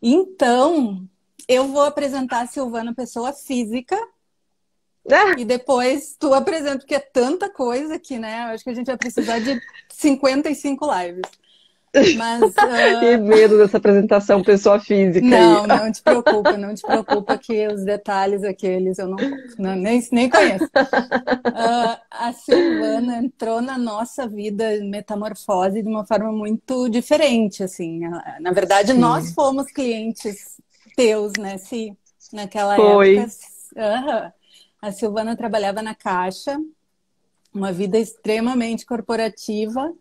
Então, eu vou apresentar a Silvana pessoa física Ah, e depois tu apresenta, porque é tanta coisa que, né? Eu acho que a gente vai precisar de 55 lives. Mas que medo dessa apresentação pessoa física aí. não, não te preocupa, não te preocupa que os detalhes aqueles eu não conto, nem conheço. A Silvana entrou na nossa vida metamorfose de uma forma muito diferente, assim. Na verdade, nós Sim, fomos clientes teus, né? Se naquela época, foi. a Silvana trabalhava na Caixa, uma vida extremamente corporativa,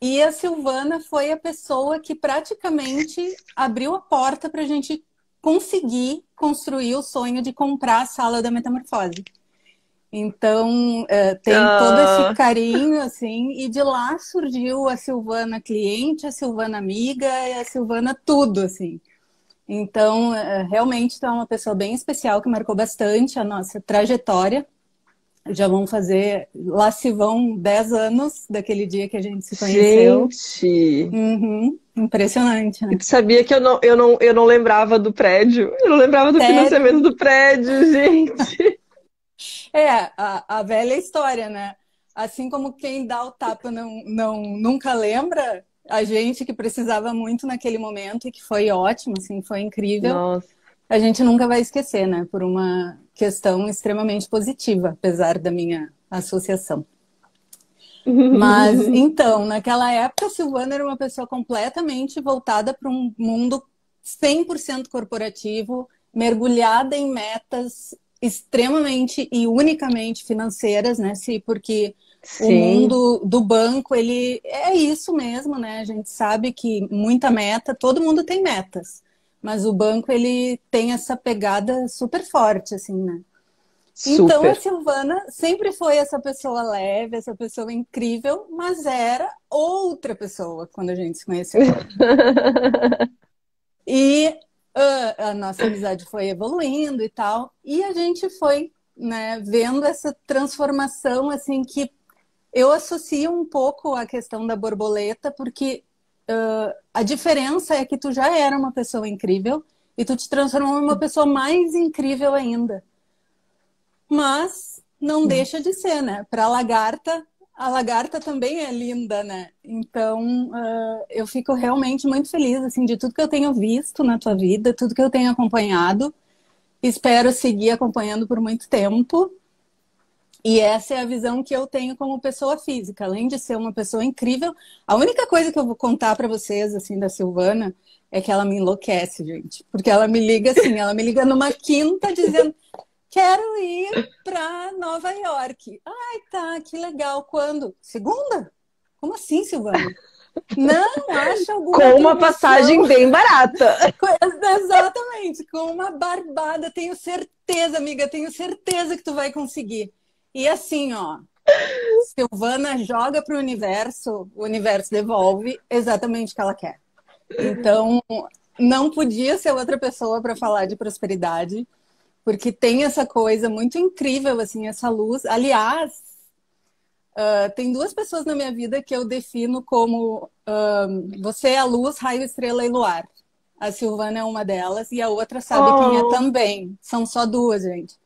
e a Silvana foi a pessoa que praticamente abriu a porta para a gente conseguir construir o sonho de comprar a sala da metamorfose. Então, tem todo esse Ah, carinho, assim, e de lá surgiu a Silvana cliente, a Silvana amiga e a Silvana tudo, assim. Então, realmente, tu é uma pessoa bem especial que marcou bastante a nossa trajetória. Já vão fazer, lá se vão 10 anos daquele dia que a gente se conheceu. gente. Uhum, impressionante, E né? tu sabia que eu não lembrava do prédio? Eu não lembrava do financiamento Sério? do prédio, gente. É, a velha história, né? Assim como quem dá o tapa nunca lembra, a gente que precisava muito naquele momento e que foi ótimo, assim, foi incrível, Nossa. a gente nunca vai esquecer, né? Por uma questão extremamente positiva, apesar da minha associação. Mas, então, naquela época, a Silvana era uma pessoa completamente voltada para um mundo 100% corporativo, mergulhada em metas extremamente e unicamente financeiras, né? Porque o Sim, mundo do banco, ele é isso mesmo, né? A gente sabe que muita meta, todo mundo tem metas, mas o banco, ele tem essa pegada super forte, assim, né? Então a super. Silvana sempre foi essa pessoa leve, essa pessoa incrível, mas era outra pessoa quando a gente se conheceu. E a nossa amizade foi evoluindo e tal, e a gente foi, né, vendo essa transformação assim que eu associo um pouco à questão da borboleta, porque a diferença é que tu já era uma pessoa incrível e tu te transformou em uma pessoa mais incrível ainda. Mas não deixa de ser, né? Para a lagarta também é linda, né? Então, eu fico realmente muito feliz assim de tudo que eu tenho visto na tua vida, tudo que eu tenho acompanhado. Espero seguir acompanhando por muito tempo. E essa é a visão que eu tenho como pessoa física. Além de ser uma pessoa incrível, a única coisa que eu vou contar para vocês assim da Silvana é que ela me enlouquece, gente. Porque ela me liga assim, ela me liga numa quinta dizendo: quero ir para Nova York. Ai, tá, que legal. Quando? Segunda? Como assim, Silvana? Não, acha alguma Com uma promoção. passagem bem barata. Exatamente, com uma barbada. Tenho certeza, amiga, tenho certeza que tu vai conseguir. E assim, ó, Silvana joga para o universo devolve exatamente o que ela quer. Então, não podia ser outra pessoa para falar de prosperidade, porque tem essa coisa muito incrível, assim, essa luz. Aliás, tem duas pessoas na minha vida que eu defino como você é a luz, raio, estrela e luar. A Silvana é uma delas e a outra sabe quem é Oh, também. São só duas, gente.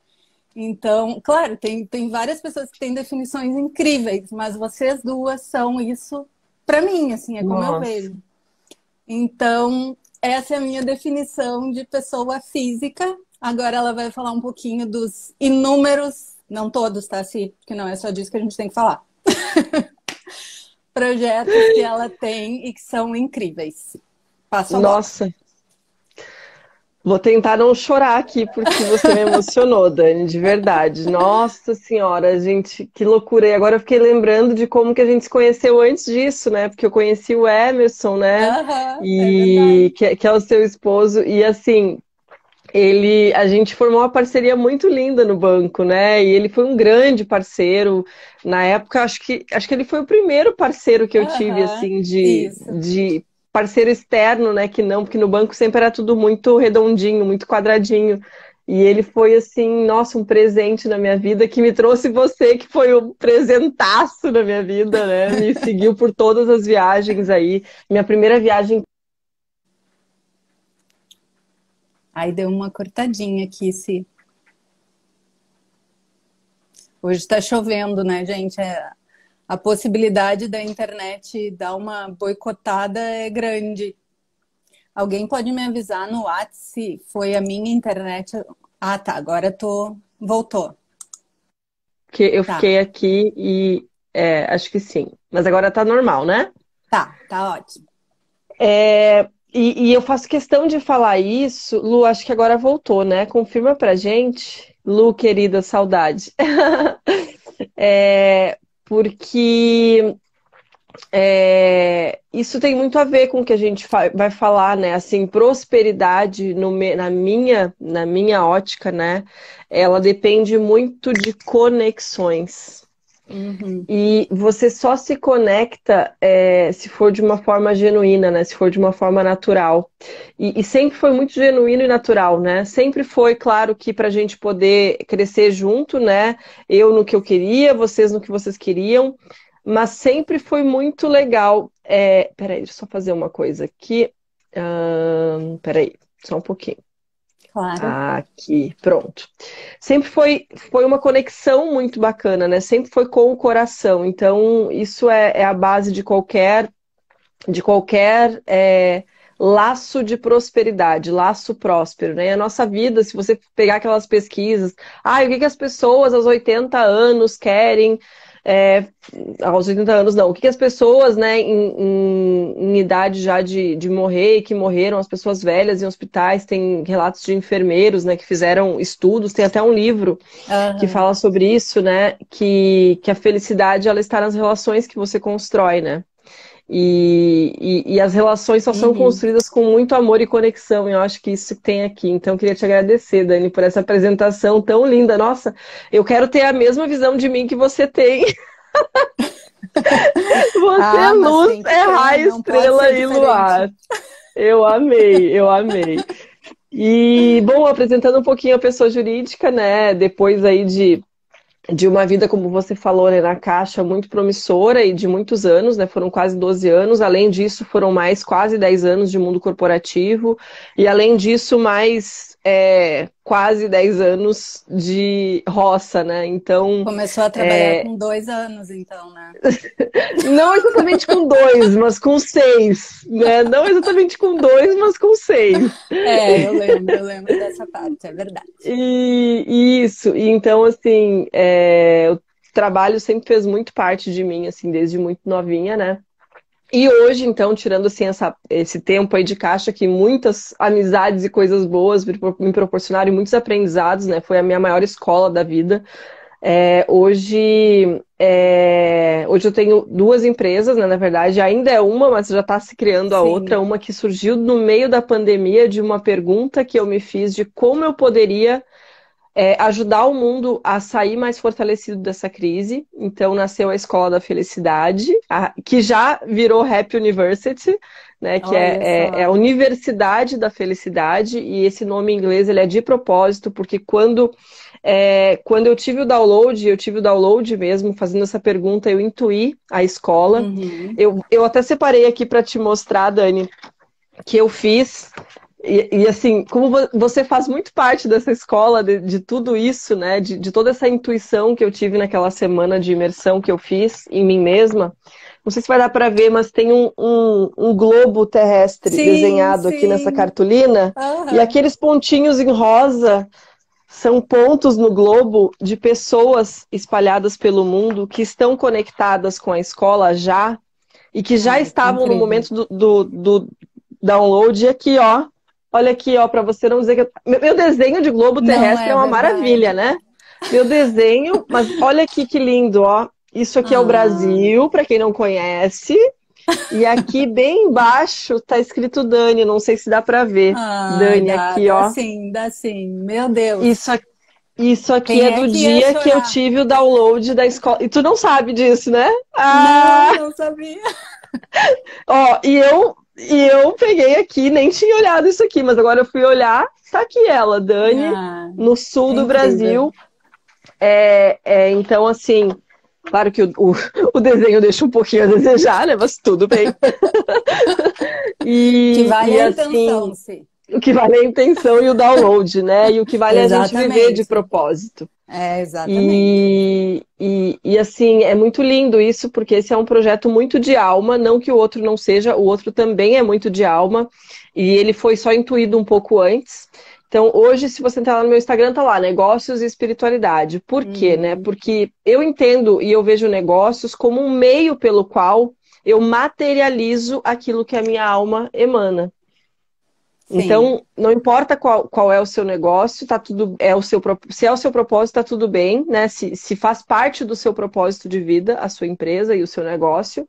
Então, claro, tem várias pessoas que têm definições incríveis, mas vocês duas são isso para mim, assim, é como eu nossa. vejo. Então, essa é a minha definição de pessoa física. Agora ela vai falar um pouquinho dos inúmeros, não todos, tá, Si? Porque não é só disso que a gente tem que falar. Projetos que ela tem e que são incríveis. Passo a bola. Nossa. Vou tentar não chorar aqui, porque você me emocionou, Dani, de verdade. Nossa Senhora, gente, que loucura. E agora eu fiquei lembrando de como que a gente se conheceu antes disso, né? Porque eu conheci o Emerson, né? Aham, é E verdade. que é o seu esposo. E assim, a gente formou uma parceria muito linda no banco, né? E ele foi um grande parceiro. Na época, acho que ele foi o primeiro parceiro que eu tive, Aham, assim, de, isso. de parceiro externo, né? Que não, porque no banco sempre era tudo muito redondinho, muito quadradinho. E ele foi, assim, nossa, um presente na minha vida que me trouxe você, que foi um presentaço na minha vida, né? Me seguiu por todas as viagens aí. Minha primeira viagem Aí deu uma cortadinha aqui, se hoje está chovendo, né, gente? A possibilidade da internet dar uma boicotada é grande. Alguém pode me avisar no WhatsApp se foi a minha internet? Ah, tá, agora voltou. Que eu Tá, fiquei aqui e acho que sim. Mas agora tá normal, né? tá ótimo. E eu faço questão de falar isso. Lu, acho que agora voltou, né? Confirma pra gente. Lu, querida, saudade. Porque isso tem muito a ver com o que a gente vai falar, né? Assim, prosperidade na minha ótica, né? Ela depende muito de conexões. Uhum. E você só se conecta se for de uma forma genuína, né? Se for de uma forma natural. E sempre foi muito genuíno e natural, né? Sempre foi, claro, que para a gente poder crescer junto, né? Eu no que eu queria, vocês no que vocês queriam. Mas sempre foi muito legal. Peraí, deixa eu só fazer uma coisa aqui. Peraí, só um pouquinho. Claro. Aqui, pronto. Sempre foi uma conexão muito bacana, né? Sempre foi com o coração. Então, isso é a base de qualquer laço de prosperidade, laço próspero, né? E a nossa vida, se você pegar aquelas pesquisas, o que que as pessoas aos 80 anos querem? Aos 80 anos não, o que que as pessoas, né, em idade já de morrer, que morreram, as pessoas velhas em hospitais, tem relatos de enfermeiros, né, que fizeram estudos, tem até um livro que Uhum. fala sobre isso, né, que a felicidade, ela está nas relações que você constrói, né? E as relações só são Uhum. construídas com muito amor e conexão, e eu acho que isso tem aqui. Então, eu queria te agradecer, Dani, por essa apresentação tão linda. Nossa, eu quero ter a mesma visão de mim que você tem. Você é Mas luz, tem que é ter, raio, não pode estrela ser e diferente. luar. Eu amei, eu amei. E, bom, apresentando um pouquinho a pessoa jurídica, né? Depois aí de uma vida, como você falou, né, na Caixa, muito promissora e de muitos anos, né, foram quase 12 anos. Além disso, foram mais quase 10 anos de mundo corporativo. E, além disso, mais quase 10 anos de roça, né? Então, Começou a trabalhar com 2 anos, então, né? não exatamente com 2, mas com 6, né? Não exatamente com 2, mas com 6. Eu lembro dessa parte, é verdade. E isso, e então, assim, o trabalho sempre fez muito parte de mim, assim, desde muito novinha, né? E hoje, então, tirando, assim, esse tempo aí de Caixa, que muitas amizades e coisas boas me proporcionaram e muitos aprendizados, né? Foi a minha maior escola da vida. Hoje eu tenho duas empresas, né, na verdade, ainda é uma, mas já está se criando a outra, Sim. uma que surgiu no meio da pandemia de uma pergunta que eu me fiz de como eu poderia ajudar o mundo a sair mais fortalecido dessa crise. Então nasceu a Escola da Felicidade, que já virou Happy University, né, que Olha é a só. Universidade da Felicidade, e esse nome em inglês ele é de propósito, porque quando eu tive o download mesmo, fazendo essa pergunta, eu intuí a escola. Uhum. Eu até separei aqui para te mostrar, Dani, que eu fiz. Assim, como você faz muito parte dessa escola, de tudo isso, né? De toda essa intuição que eu tive naquela semana de imersão que eu fiz em mim mesma. Não sei se vai dar para ver, mas tem um globo terrestre Sim, desenhado aqui nessa sim. cartolina. E Aham. aqueles pontinhos em rosa são pontos no globo de pessoas espalhadas pelo mundo que estão conectadas com a escola já e que já Ai, que estavam no incrível. momento do download. E aqui, ó. Olha aqui, ó, para você não dizer que meu desenho de globo Não terrestre é é uma maravilha, verdade. né? Meu desenho, mas olha aqui que lindo, ó. Isso aqui é o Ah, Brasil, para quem não conhece. E aqui bem embaixo tá escrito Dani, não sei se dá para ver. ai, Dani aqui, ó. dá sim. Meu Isso, Deus. isso aqui Quem é é do que ia dia que eu chorar? tive o download da escola. E tu não sabe disso, né? Não, Ah! não sabia. Ó, e eu peguei aqui, nem tinha olhado isso aqui, mas agora eu fui olhar, tá aqui ela, Dani, Ah, no sul que do incrível. Brasil. Então, assim, claro que o desenho deixa um pouquinho a desejar, né? Mas tudo bem. Que vale E a intenção, assim, sim. O que vale é a intenção e o download, né? E o que vale é a gente viver de Exatamente. propósito. Exatamente. E assim, é muito lindo isso, porque esse é um projeto muito de alma, não que o outro não seja, o outro também é muito de alma, e ele foi só intuído um pouco antes. Então, hoje, se você entrar lá no meu Instagram, tá lá, negócios e espiritualidade. Por quê, né? Uhum. Porque eu entendo e eu vejo negócios como um meio pelo qual eu materializo aquilo que a minha alma emana. Sim. Então, não importa qual é o seu negócio, tá tudo, se é o seu propósito, tá tudo bem, né? Se faz parte do seu propósito de vida, a sua empresa e o seu negócio,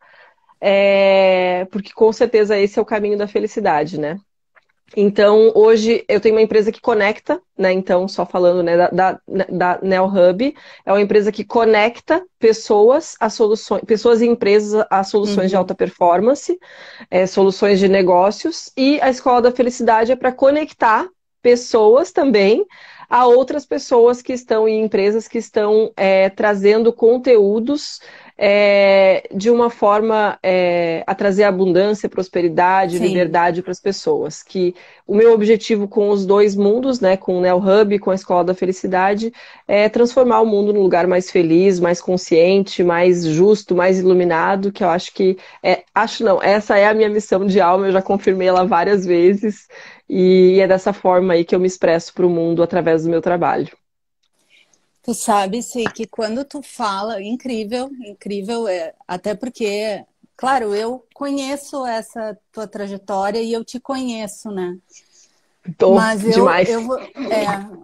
porque com certeza esse é o caminho da felicidade, né? Então, hoje eu tenho uma empresa que conecta, né? Então, só falando, né, da NeoHub, é uma empresa que conecta pessoas a soluções, pessoas e empresas a soluções de Uhum. alta performance, soluções de negócios, e a Escola da Felicidade é para conectar pessoas também a outras pessoas que estão em empresas que estão trazendo conteúdos de uma forma a trazer abundância, prosperidade, Sim. liberdade para as pessoas. Que o meu objetivo com os dois mundos, né, com o NeoHub, com a Escola da Felicidade, é transformar o mundo num lugar mais feliz, mais consciente, mais justo, mais iluminado, que eu acho que acho não, essa é a minha missão de alma, eu já confirmei ela várias vezes, e é dessa forma aí que eu me expresso para o mundo através do meu trabalho. Tu sabe, Sim, que quando tu fala, incrível, incrível, até porque, claro, eu conheço essa tua trajetória e eu te conheço, né? Tô Mas eu demais. vou,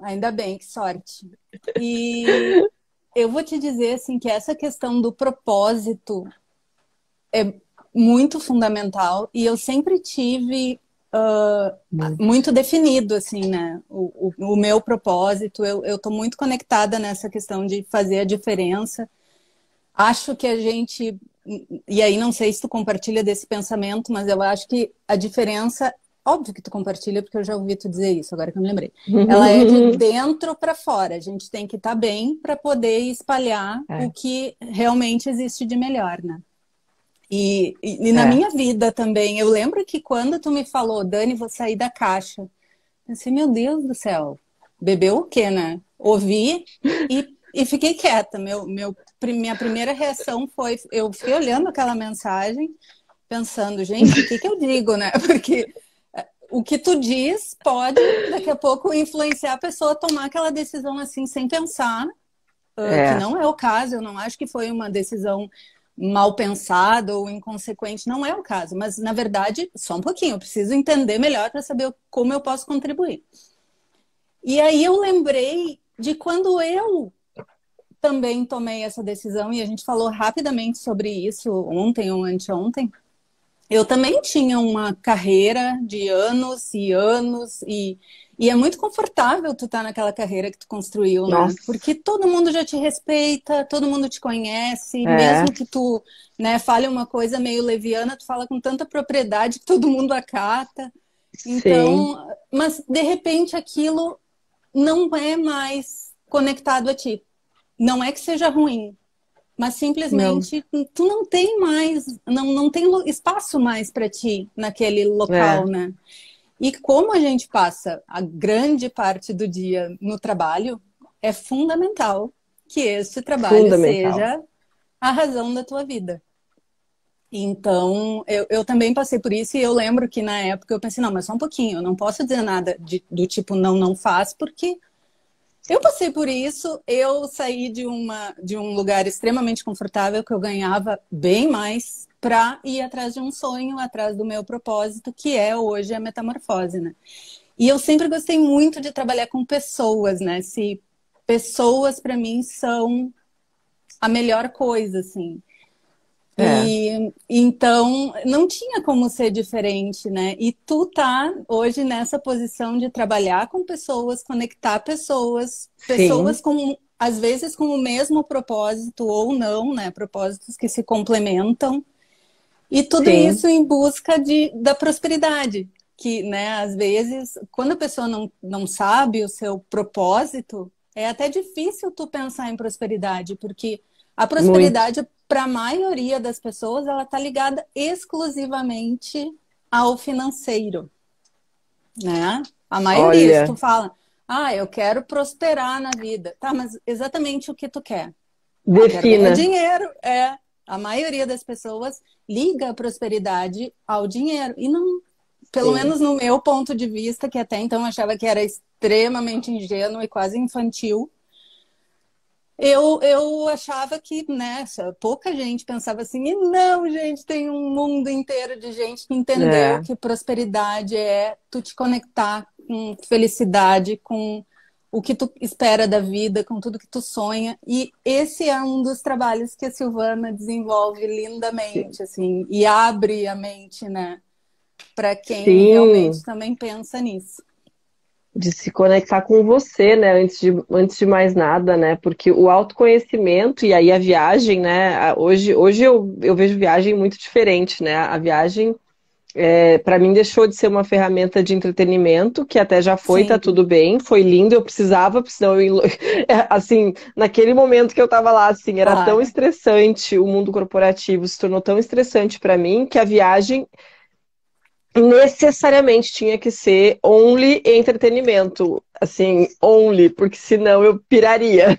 ainda bem, que sorte. E eu vou te dizer, assim, que essa questão do propósito é muito fundamental e eu sempre tive muito definido, assim, né? O meu propósito, eu tô muito conectada nessa questão de fazer a diferença. Acho que a gente, e aí não sei se tu compartilha desse pensamento, mas eu acho que a diferença, óbvio que tu compartilha, porque eu já ouvi tu dizer isso, agora que eu me lembrei. Ela é de dentro para fora. A gente tem que estar bem para poder espalhar o É, que realmente existe de melhor, né? E na é. minha vida também, eu lembro que quando tu me falou, Dani, vou sair da caixa, pensei, meu Deus do céu, bebeu o quê, né? Ouvi e fiquei quieta. Minha primeira reação foi, eu fiquei olhando aquela mensagem, pensando, gente, o que que eu digo, né? Porque o que tu diz pode, daqui a pouco, influenciar a pessoa a tomar aquela decisão assim, sem pensar, que É, não é o caso. Eu não acho que foi uma decisão mal pensada ou inconsequente, não é o caso. Mas, na verdade, só um pouquinho, eu preciso entender melhor para saber como eu posso contribuir. E aí eu lembrei de quando eu também tomei essa decisão, e a gente falou rapidamente sobre isso ontem ou anteontem. Eu também tinha uma carreira de anos e anos, e é muito confortável tu estar naquela carreira que tu construiu, né? nossa, Porque todo mundo já te respeita, todo mundo te conhece, é, mesmo que tu, né, fale uma coisa meio leviana, tu fala com tanta propriedade que todo mundo acata. sim, Então, mas de repente aquilo não é mais conectado a ti. Não é que seja ruim, mas não, simplesmente tu não tem mais, não tem espaço mais para ti naquele local, é, né? E como a gente passa a grande parte do dia no trabalho, é fundamental que este trabalho fundamental. seja a razão da tua vida. Então, eu também passei por isso e eu lembro que na época eu pensei, não, mas só um pouquinho, eu não posso dizer nada do tipo não, não faz, porque eu passei por isso, eu saí de um lugar extremamente confortável, que eu ganhava bem mais, para ir atrás de um sonho, atrás do meu propósito, que é hoje a metamorfose, né? E eu sempre gostei muito de trabalhar com pessoas, né? Se pessoas, para mim, são a melhor coisa, assim. É, E então não tinha como ser diferente, né? E tu tá hoje nessa posição de trabalhar com pessoas, conectar pessoas, sim, pessoas com às vezes com o mesmo propósito ou não, né? Propósitos que se complementam. E tudo sim, isso em busca da prosperidade, que, né, às vezes, quando a pessoa não sabe o seu propósito, é até difícil tu pensar em prosperidade, porque a muito. prosperidade, para a maioria das pessoas, ela está ligada exclusivamente ao financeiro. né? A maioria, se Olha, tu fala, eu quero prosperar na vida. Tá, mas exatamente o que tu quer? Quero ganhar defina. dinheiro. A maioria das pessoas liga a prosperidade ao dinheiro. E não, pelo Sim. menos no meu ponto de vista, que até então eu achava que era extremamente ingênuo e quase infantil, eu achava que, né, pouca gente pensava assim, e não, gente, tem um mundo inteiro de gente que entendeu É. que prosperidade é tu te conectar com felicidade, com o que tu espera da vida, com tudo que tu sonha. E esse é um dos trabalhos que a Silvana desenvolve Sim. lindamente, assim, e abre a mente, né, para quem realmente Sim. também pensa nisso. De se conectar com você, né? Antes de mais nada, né? Porque o autoconhecimento e aí a viagem, né? Hoje eu vejo viagem muito diferente, né? A viagem, para mim, deixou de ser uma ferramenta de entretenimento, que até já foi, tá Sim, tudo bem, foi lindo, eu precisava, porque senão assim, naquele momento que eu tava lá, assim, era tão claro. estressante, o mundo corporativo se tornou tão estressante para mim, que a viagem necessariamente tinha que ser only entretenimento, assim, only, porque senão eu piraria,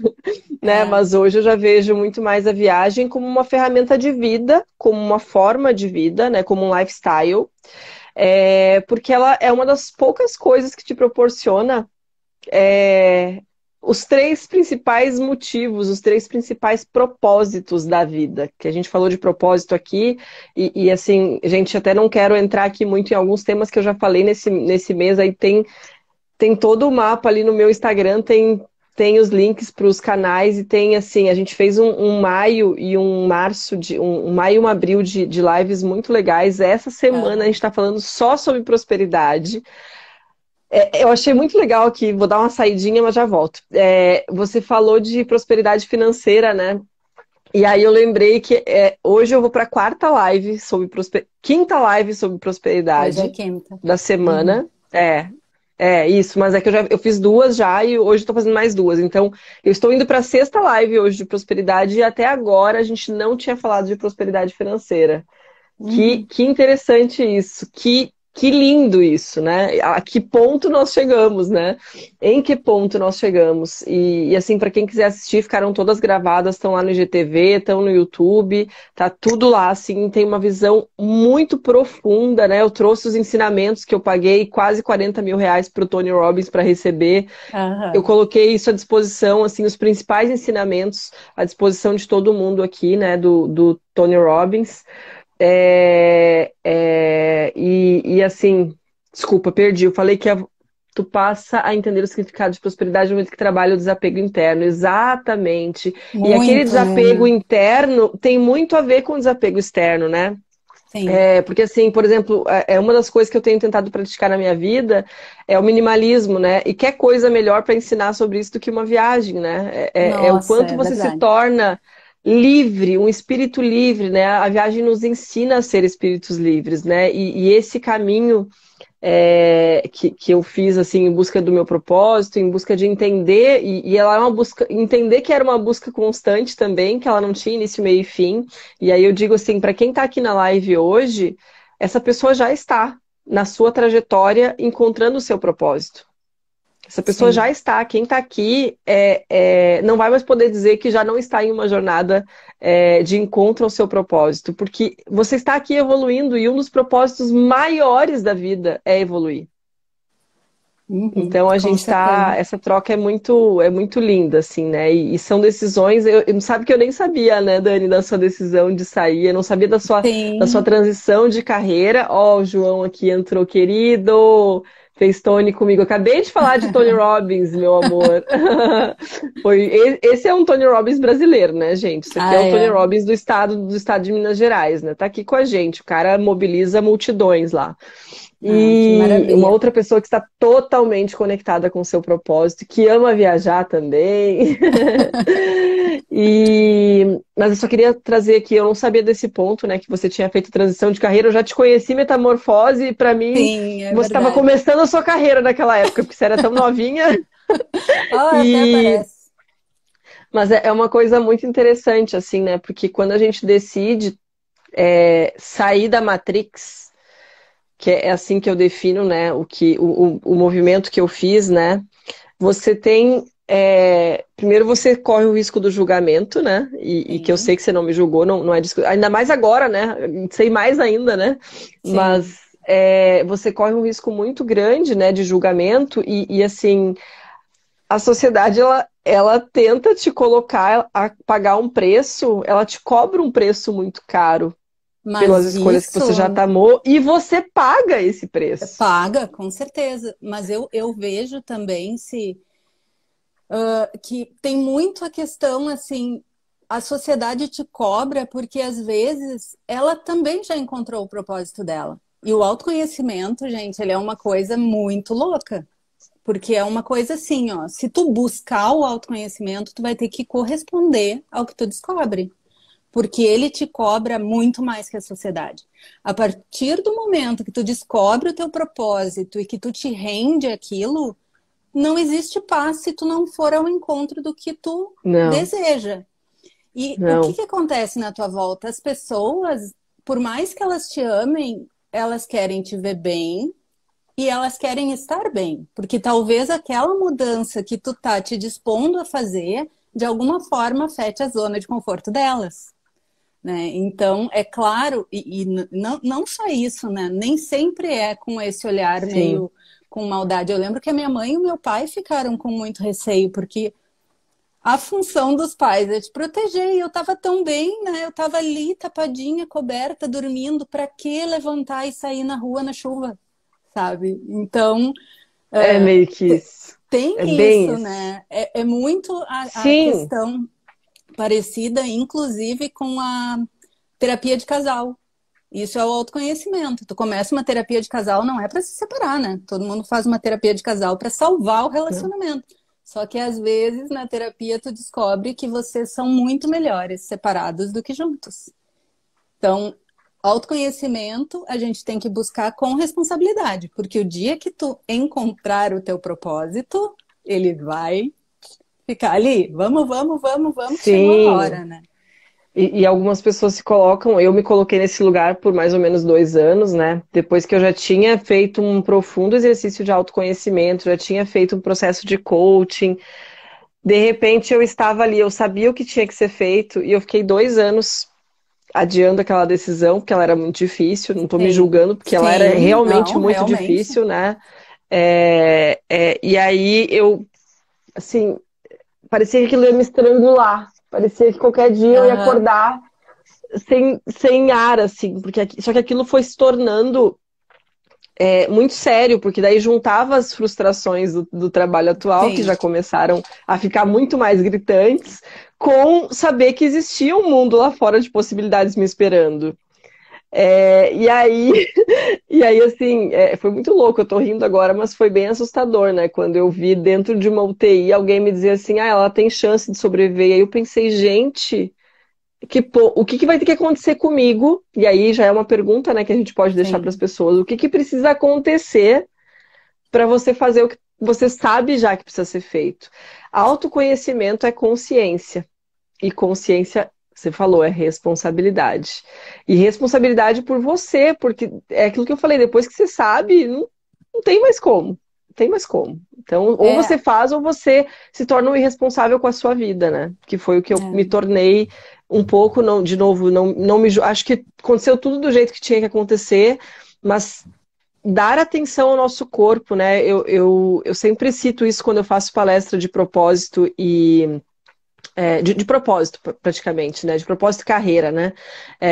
né? É, Mas hoje eu já vejo muito mais a viagem como uma ferramenta de vida, como uma forma de vida, né? Como um lifestyle, porque ela é uma das poucas coisas que te proporciona é, os três principais motivos, os três principais propósitos da vida. Que a gente falou de propósito aqui, e assim, gente, até não quero entrar aqui muito em alguns temas que eu já falei nesse mês, aí tem todo o mapa ali no meu Instagram, tem os links para os canais e tem assim, a gente fez um maio e um março um maio e um abril de lives muito legais. Essa semana a gente aham. está falando só sobre prosperidade. Eu achei muito legal aqui, vou dar uma saidinha, mas já volto. Você falou de prosperidade financeira, né? E aí eu lembrei que hoje eu vou para a quinta live sobre Hoje é prosperidade quinta. da Uhum. semana. Isso, mas é que eu fiz duas já e hoje estou fazendo mais duas. Então, eu estou indo para a sexta live hoje de prosperidade e até agora a gente não tinha falado de prosperidade financeira. Uhum. Que interessante isso, que lindo isso, né? A que ponto nós chegamos, né? Em que ponto nós chegamos? Assim, para quem quiser assistir, ficaram todas gravadas, estão lá no IGTV, estão no YouTube, tá tudo lá, assim, tem uma visão muito profunda, né? Eu trouxe os ensinamentos que eu paguei quase 40 mil reais para o Tony Robbins para receber. Eu Aham. coloquei isso à disposição, assim, os principais ensinamentos à disposição de todo mundo aqui, né? Do Tony Robbins. Assim, desculpa, perdi. Eu falei que tu passa a entender o significado de prosperidade no momento que trabalha o desapego interno. Exatamente. E aquele Muito, desapego Nina. interno tem muito a ver com o desapego externo, né? Sim. Porque, assim, por exemplo, uma das coisas que eu tenho tentado praticar na minha vida é o minimalismo, né? E que coisa melhor para ensinar sobre isso do que uma viagem, né? É o Nossa, quanto é você se verdade. torna livre, um espírito livre, né? A viagem nos ensina a ser espíritos livres, né? E esse caminho que eu fiz assim em busca do meu propósito, em busca de entender, e ela é uma busca, entender que era uma busca constante também, que ela não tinha início, meio e fim. E aí eu digo assim, para quem está aqui na live hoje, essa pessoa já está na sua trajetória encontrando o seu propósito. Essa pessoa já Sim. está, quem está aqui não vai mais poder dizer que já não está em uma jornada de encontro ao seu propósito, porque você está aqui evoluindo e um dos propósitos maiores da vida é evoluir. Uhum. Então a Com gente tá, certeza. essa troca é muito linda, assim, né? E são decisões, sabe que eu nem sabia, né, Dani, da sua decisão de sair, eu não sabia da sua Sim. transição de carreira. Ó, o João aqui entrou, querido, fez Tony comigo. Eu acabei de falar de Tony Robbins, meu amor. Esse é um Tony Robbins brasileiro, né, gente? Isso aqui é Ah, o Tony é. Robbins do estado de Minas Gerais, né? Tá aqui com a gente, o cara mobiliza multidões lá. Ah, que E uma maravilha. outra pessoa que está totalmente conectada com o seu propósito, que ama viajar também. Mas eu só queria trazer aqui, eu não sabia desse ponto, né, que você tinha feito transição de carreira. Eu já te conheci Metamorfose, e para mim Sim, é você estava verdade. começando a sua carreira naquela época, porque você era tão novinha. Ah, até E parece. mas é uma coisa muito interessante, assim, né? Porque quando a gente decide sair da Matrix, que é assim que eu defino, né, o movimento que eu fiz, né? Você tem. Primeiro você corre o risco do julgamento, né? E que eu Sim, sei que você não me julgou, não é ainda mais agora, né? Sei mais ainda, né? sim. Mas você corre um risco muito grande, né, de julgamento, e assim, a sociedade ela tenta te colocar a pagar um preço, ela te cobra um preço muito caro pelas Mas escolhas que você já isso tomou, e você paga esse preço. paga, com certeza. Mas eu vejo também se que tem muito a questão assim, a sociedade te cobra porque às vezes ela também já encontrou o propósito dela. E o autoconhecimento, gente, ele é uma coisa muito louca. Porque é uma coisa assim, ó, se tu buscar o autoconhecimento, tu vai ter que corresponder ao que tu descobre. Porque ele te cobra muito mais que a sociedade. A partir do momento que tu descobre o teu propósito e que tu te rende àquilo, não existe paz se tu não for ao encontro do que tu Não, deseja. E o que não. que acontece na tua volta? As pessoas, por mais que elas te amem, elas querem te ver bem e elas querem estar bem, porque talvez aquela mudança que tu tá te dispondo a fazer, de alguma forma afete a zona de conforto delas, né? Então, é claro, não só isso, né? Nem sempre é com esse olhar Sim. meio com maldade. Eu lembro que a minha mãe e o meu pai ficaram com muito receio, porque a função dos pais é te proteger, e eu tava tão bem, né? Eu tava ali, tapadinha, coberta, dormindo, para que levantar e sair na rua na chuva, sabe? Então, É meio que isso. É tem bem isso, isso. né? É muito a Sim. questão parecida, inclusive, com a terapia de casal. Isso é o autoconhecimento. Tu começa uma terapia de casal, não é para se separar, né? Todo mundo faz uma terapia de casal para salvar o Não. relacionamento. Só que às vezes na terapia tu descobre que vocês são muito melhores separados do que juntos. Então, autoconhecimento a gente tem que buscar com responsabilidade, porque o dia que tu encontrar o teu propósito, ele vai ficar ali. Vamos, vamos, vamos, vamos, que chegou a Sim. hora, né? E algumas pessoas se colocam, eu me coloquei nesse lugar por mais ou menos 2 anos, né? Depois que eu já tinha feito um profundo exercício de autoconhecimento, já tinha feito um processo de coaching. De repente eu estava ali, eu sabia o que tinha que ser feito, e eu fiquei 2 anos adiando aquela decisão, porque ela era muito difícil, não estou me Sim, julgando, porque ela era sim, realmente não, muito realmente. difícil, né? E aí eu, assim, parecia que aquilo ia me estrangular. Parecia que qualquer dia eu ia Aham, acordar sem ar, assim, porque só que aquilo foi se tornando muito sério, porque daí juntava as frustrações do trabalho atual, que sim. já começaram a ficar muito mais gritantes, com saber que existia um mundo lá fora de possibilidades me esperando. E aí, e aí assim, foi muito louco, eu tô rindo agora, mas foi bem assustador, né? Quando eu vi dentro de uma UTI alguém me dizer assim, ela tem chance de sobreviver. E aí eu pensei, gente, o que vai ter que acontecer comigo? E aí já é uma pergunta, né, que a gente pode deixar para as Sim, pessoas. O que precisa acontecer para você fazer o que você sabe já que precisa ser feito? Autoconhecimento é consciência. E consciência, você falou, é responsabilidade. E responsabilidade por você, porque é aquilo que eu falei, depois que você sabe, não tem mais como. Não tem mais como. Então, ou você é, faz, ou você se torna um irresponsável com a sua vida, né? Que foi o que eu me é, tornei um pouco, não, de novo, não me. Acho que aconteceu tudo do jeito que tinha que acontecer, mas dar atenção ao nosso corpo, né? Eu sempre cito isso quando eu faço palestra de propósito e de propósito, praticamente, né? De propósito e carreira, né?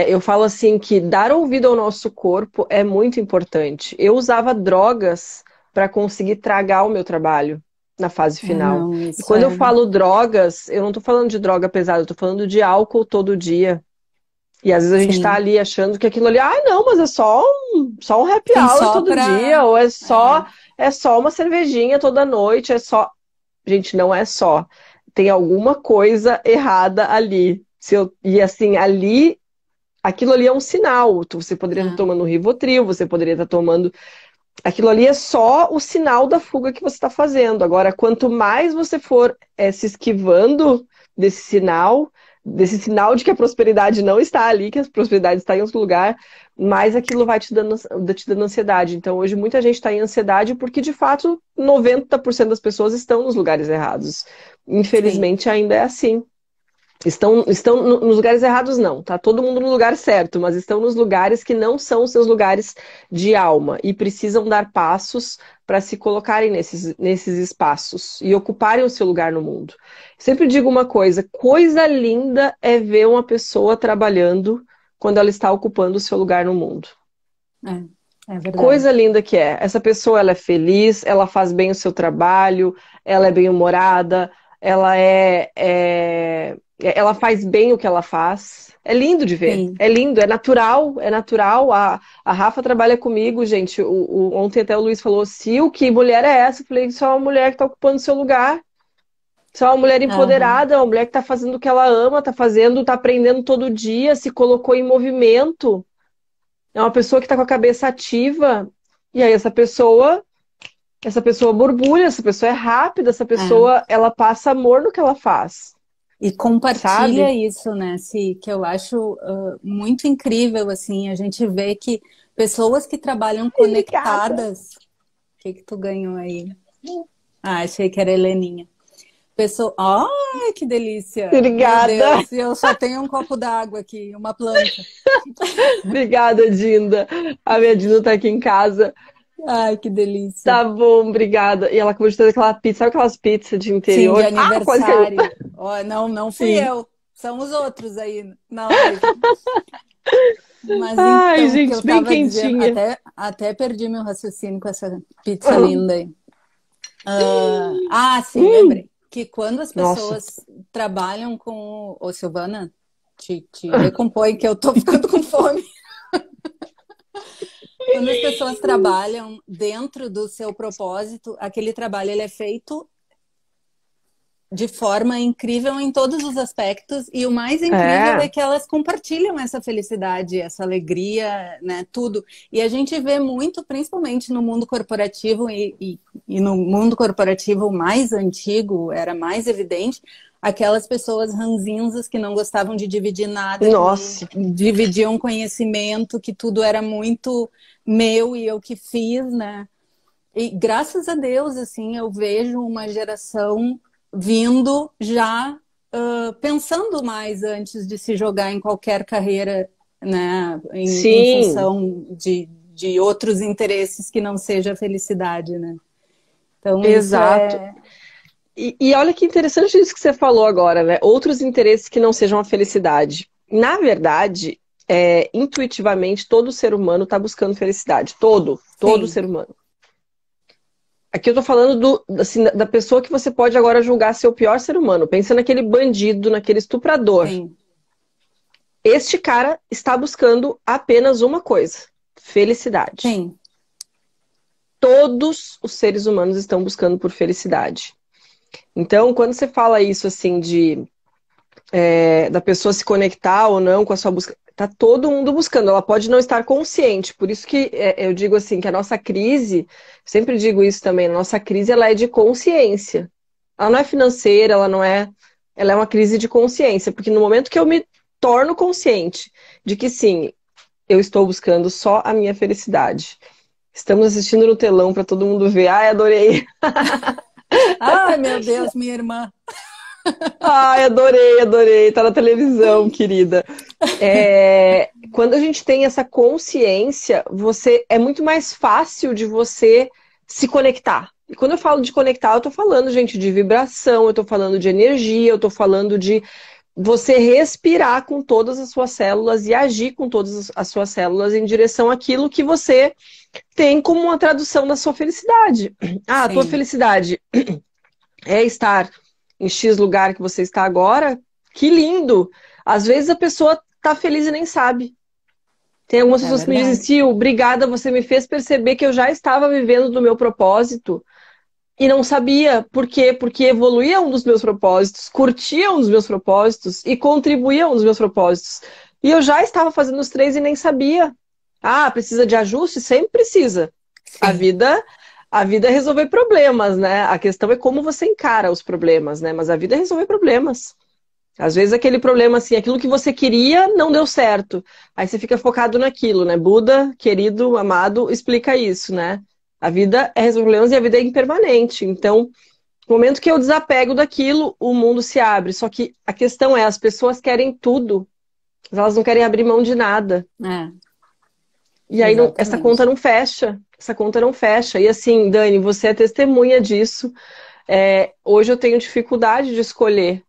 Eu falo assim que dar ouvido ao nosso corpo é muito importante. Eu usava drogas para conseguir tragar o meu trabalho na fase final. não, E isso quando eu é, falo drogas, eu não estou falando de droga pesada, eu tô falando de álcool todo dia. E às vezes a gente está sim. ali achando que aquilo ali, não, mas é só um happy Sim, hour só todo dia, para. ou é É, só uma cervejinha toda noite, é só. Gente, não é só. Tem alguma coisa errada ali. E assim, aquilo ali é um sinal. Você poderia estar é, tomando um Rivotril, você poderia estar tomando. Aquilo ali é só o sinal da fuga que você está fazendo. Agora, quanto mais você for se esquivando desse sinal, desse sinal de que a prosperidade não está ali, que a prosperidade está em outro lugar, mais aquilo vai te dando ansiedade. Então, hoje, muita gente está em ansiedade porque, de fato, 90% das pessoas estão nos lugares errados. Infelizmente, ainda é assim. Estão nos lugares errados, não. Tá todo mundo no lugar certo, mas estão nos lugares que não são os seus lugares de alma e precisam dar passos para se colocarem nesses espaços e ocuparem o seu lugar no mundo. Sempre digo uma coisa linda é ver uma pessoa trabalhando quando ela está ocupando o seu lugar no mundo. É verdade. Coisa linda que é. Essa pessoa, ela é feliz, ela faz bem o seu trabalho, ela é bem-humorada, ela faz bem o que ela faz. É lindo de ver. Sim. É lindo, é natural, é natural. A Rafa trabalha comigo, gente. Ontem até o Luiz falou, Sil, que mulher é essa? Eu falei, só uma mulher que está ocupando o seu lugar. Só uma mulher empoderada, uma mulher que está fazendo o que ela ama, está aprendendo todo dia, se colocou em movimento. É uma pessoa que está com a cabeça ativa. E aí essa pessoa borbulha, essa pessoa é rápida, essa pessoa, ela passa amor no que ela faz. E compartilha sabe? isso, né? Que eu acho muito incrível, assim, a gente vê que pessoas que trabalham conectadas... O que tu ganhou aí? Ah, achei que era Heleninha. Ai, que delícia! Obrigada! Meu Deus, eu só tenho um copo d'água aqui, uma planta. Obrigada, Dinda. A minha Dinda tá aqui em casa. Ai, que delícia. Tá bom, obrigada. E ela acabou de trazer aquela pizza, sabe aquelas pizzas de interior? Sim, de aniversário. Quase caiu. Oh, não fui Sim. eu. São os outros aí na live. Mas Ai, então, gente, que eu bem tava quentinha. dizendo, até perdi meu raciocínio com essa pizza linda aí. Sim, lembrei. Que quando as pessoas trabalham com... Ô, Silvana, te recompõe que eu tô ficando com fome. Quando as pessoas trabalham dentro do seu propósito, aquele trabalho ele é feito de forma incrível em todos os aspectos, e o mais incrível é que elas compartilham essa felicidade, essa alegria, né, tudo. E a gente vê muito, principalmente no mundo corporativo, e no mundo corporativo mais antigo, era mais evidente, aquelas pessoas ranzinzas que não gostavam de dividir nada, Nossa. que não dividiam conhecimento, que tudo era muito meu e eu que fiz, né? E graças a Deus, assim, eu vejo uma geração vindo já pensando mais antes de se jogar em qualquer carreira, né, em função de outros interesses que não seja a felicidade, né? Então, exato. E olha que interessante isso que você falou agora, né? Outros interesses que não sejam a felicidade. Na verdade, intuitivamente, todo ser humano está buscando felicidade. Todo ser humano. Aqui eu tô falando assim, da pessoa que você pode agora julgar ser o pior ser humano. Pensa naquele bandido, naquele estuprador. Sim. Este cara está buscando apenas uma coisa: felicidade. Sim. Todos os seres humanos estão buscando por felicidade. Então, quando você fala isso assim da pessoa se conectar ou não com a sua busca, tá todo mundo buscando. Ela pode não estar consciente. Por isso que eu digo assim, que a nossa crise, sempre digo isso também, a nossa crise ela é de consciência. Ela não é financeira, ela é uma crise de consciência, porque no momento que eu me torno consciente de que sim, eu estou buscando só a minha felicidade. Estamos assistindo no telão para todo mundo ver. Ai, adorei. Ai, meu Deus, minha irmã. Ai, adorei. Tá na televisão, querida. Quando a gente tem essa consciência, é muito mais fácil de você se conectar. E quando eu falo de conectar, eu tô falando, gente, de vibração, eu tô falando de energia, eu tô falando de você respirar com todas as suas células e agir com todas as suas células em direção àquilo que você tem como uma tradução da sua felicidade. A tua felicidade é estar em X lugar que você está agora, que lindo! Às vezes a pessoa tá feliz e nem sabe. Tem algumas pessoas que me dizem, Sil, obrigada, você me fez perceber que eu já estava vivendo do meu propósito e não sabia. Por quê? Porque evoluía um dos meus propósitos, curtia um dos meus propósitos e contribuía um dos meus propósitos. E eu já estava fazendo os 3 e nem sabia. Precisa de ajuste? Sempre precisa. Sim. A vida é resolver problemas, né? A questão é como você encara os problemas, né? Mas a vida é resolver problemas. Às vezes aquele problema, assim, aquilo que você queria não deu certo. Aí você fica focado naquilo, né? Buda, querido, amado, explica isso, né? A vida é resolver problemas e a vida é impermanente. Então, no momento que eu desapego daquilo, o mundo se abre. Só que a questão é, as pessoas querem tudo. Elas não querem abrir mão de nada. É, E aí essa conta exatamente. não fecha. Essa conta não fecha. E assim, Dani, você é testemunha disso. Hoje eu tenho dificuldade de escolher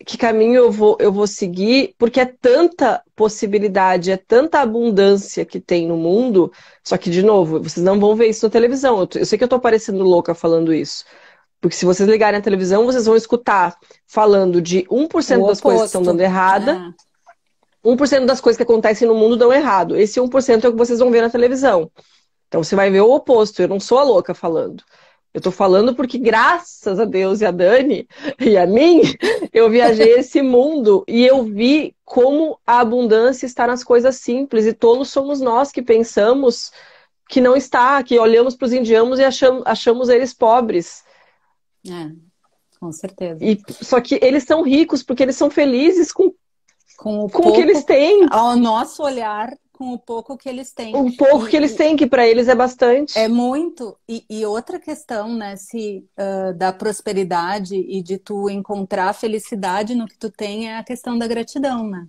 que caminho eu vou seguir, porque é tanta possibilidade, é tanta abundância que tem no mundo. Só que, de novo, vocês não vão ver isso na televisão. Eu sei que eu tô parecendo louca falando isso. Porque se vocês ligarem a televisão, vocês vão escutar falando de O 1% das coisas que estão dando oposto. errada, 1% das coisas que acontecem no mundo dão errado. Esse 1% é o que vocês vão ver na televisão. Então você vai ver o oposto. Eu não sou a louca falando. Eu tô falando porque, graças a Deus e a Dani e a mim, eu viajei esse mundo e eu vi como a abundância está nas coisas simples. E tolos somos nós que pensamos que não está, que olhamos para os indianos e achamos eles pobres. Com certeza. Só que eles são ricos porque eles são felizes Com o com o que eles pouco, têm. ao nosso olhar, com o pouco que eles têm. O pouco que eles têm, que para eles é É bastante. muito. E outra questão, né, se da prosperidade e de tu encontrar felicidade no que tu tem é a questão da gratidão, né?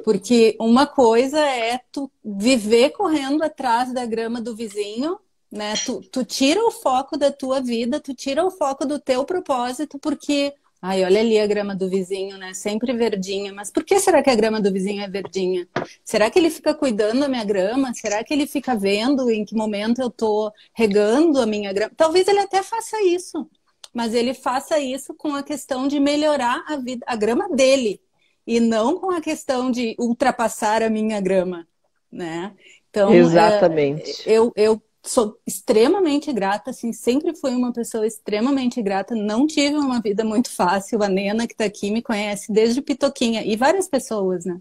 Porque uma coisa é tu viver correndo atrás da grama do vizinho, né? Tu tira o foco da tua vida, tu tira o foco do teu propósito, porque, ai, olha ali a grama do vizinho, né? Sempre verdinha. Mas por que será que a grama do vizinho é verdinha? Será que ele fica cuidando da minha grama? Será que ele fica vendo em que momento eu tô regando a minha grama? Talvez ele até faça isso, mas ele faça isso com a questão de melhorar a vida, a grama dele e não com a questão de ultrapassar a minha grama, né? Então, Exatamente. eu sou extremamente grata, assim, sempre fui uma pessoa extremamente grata, não tive uma vida muito fácil, a Nena que está aqui me conhece desde pitoquinha, e várias pessoas, né?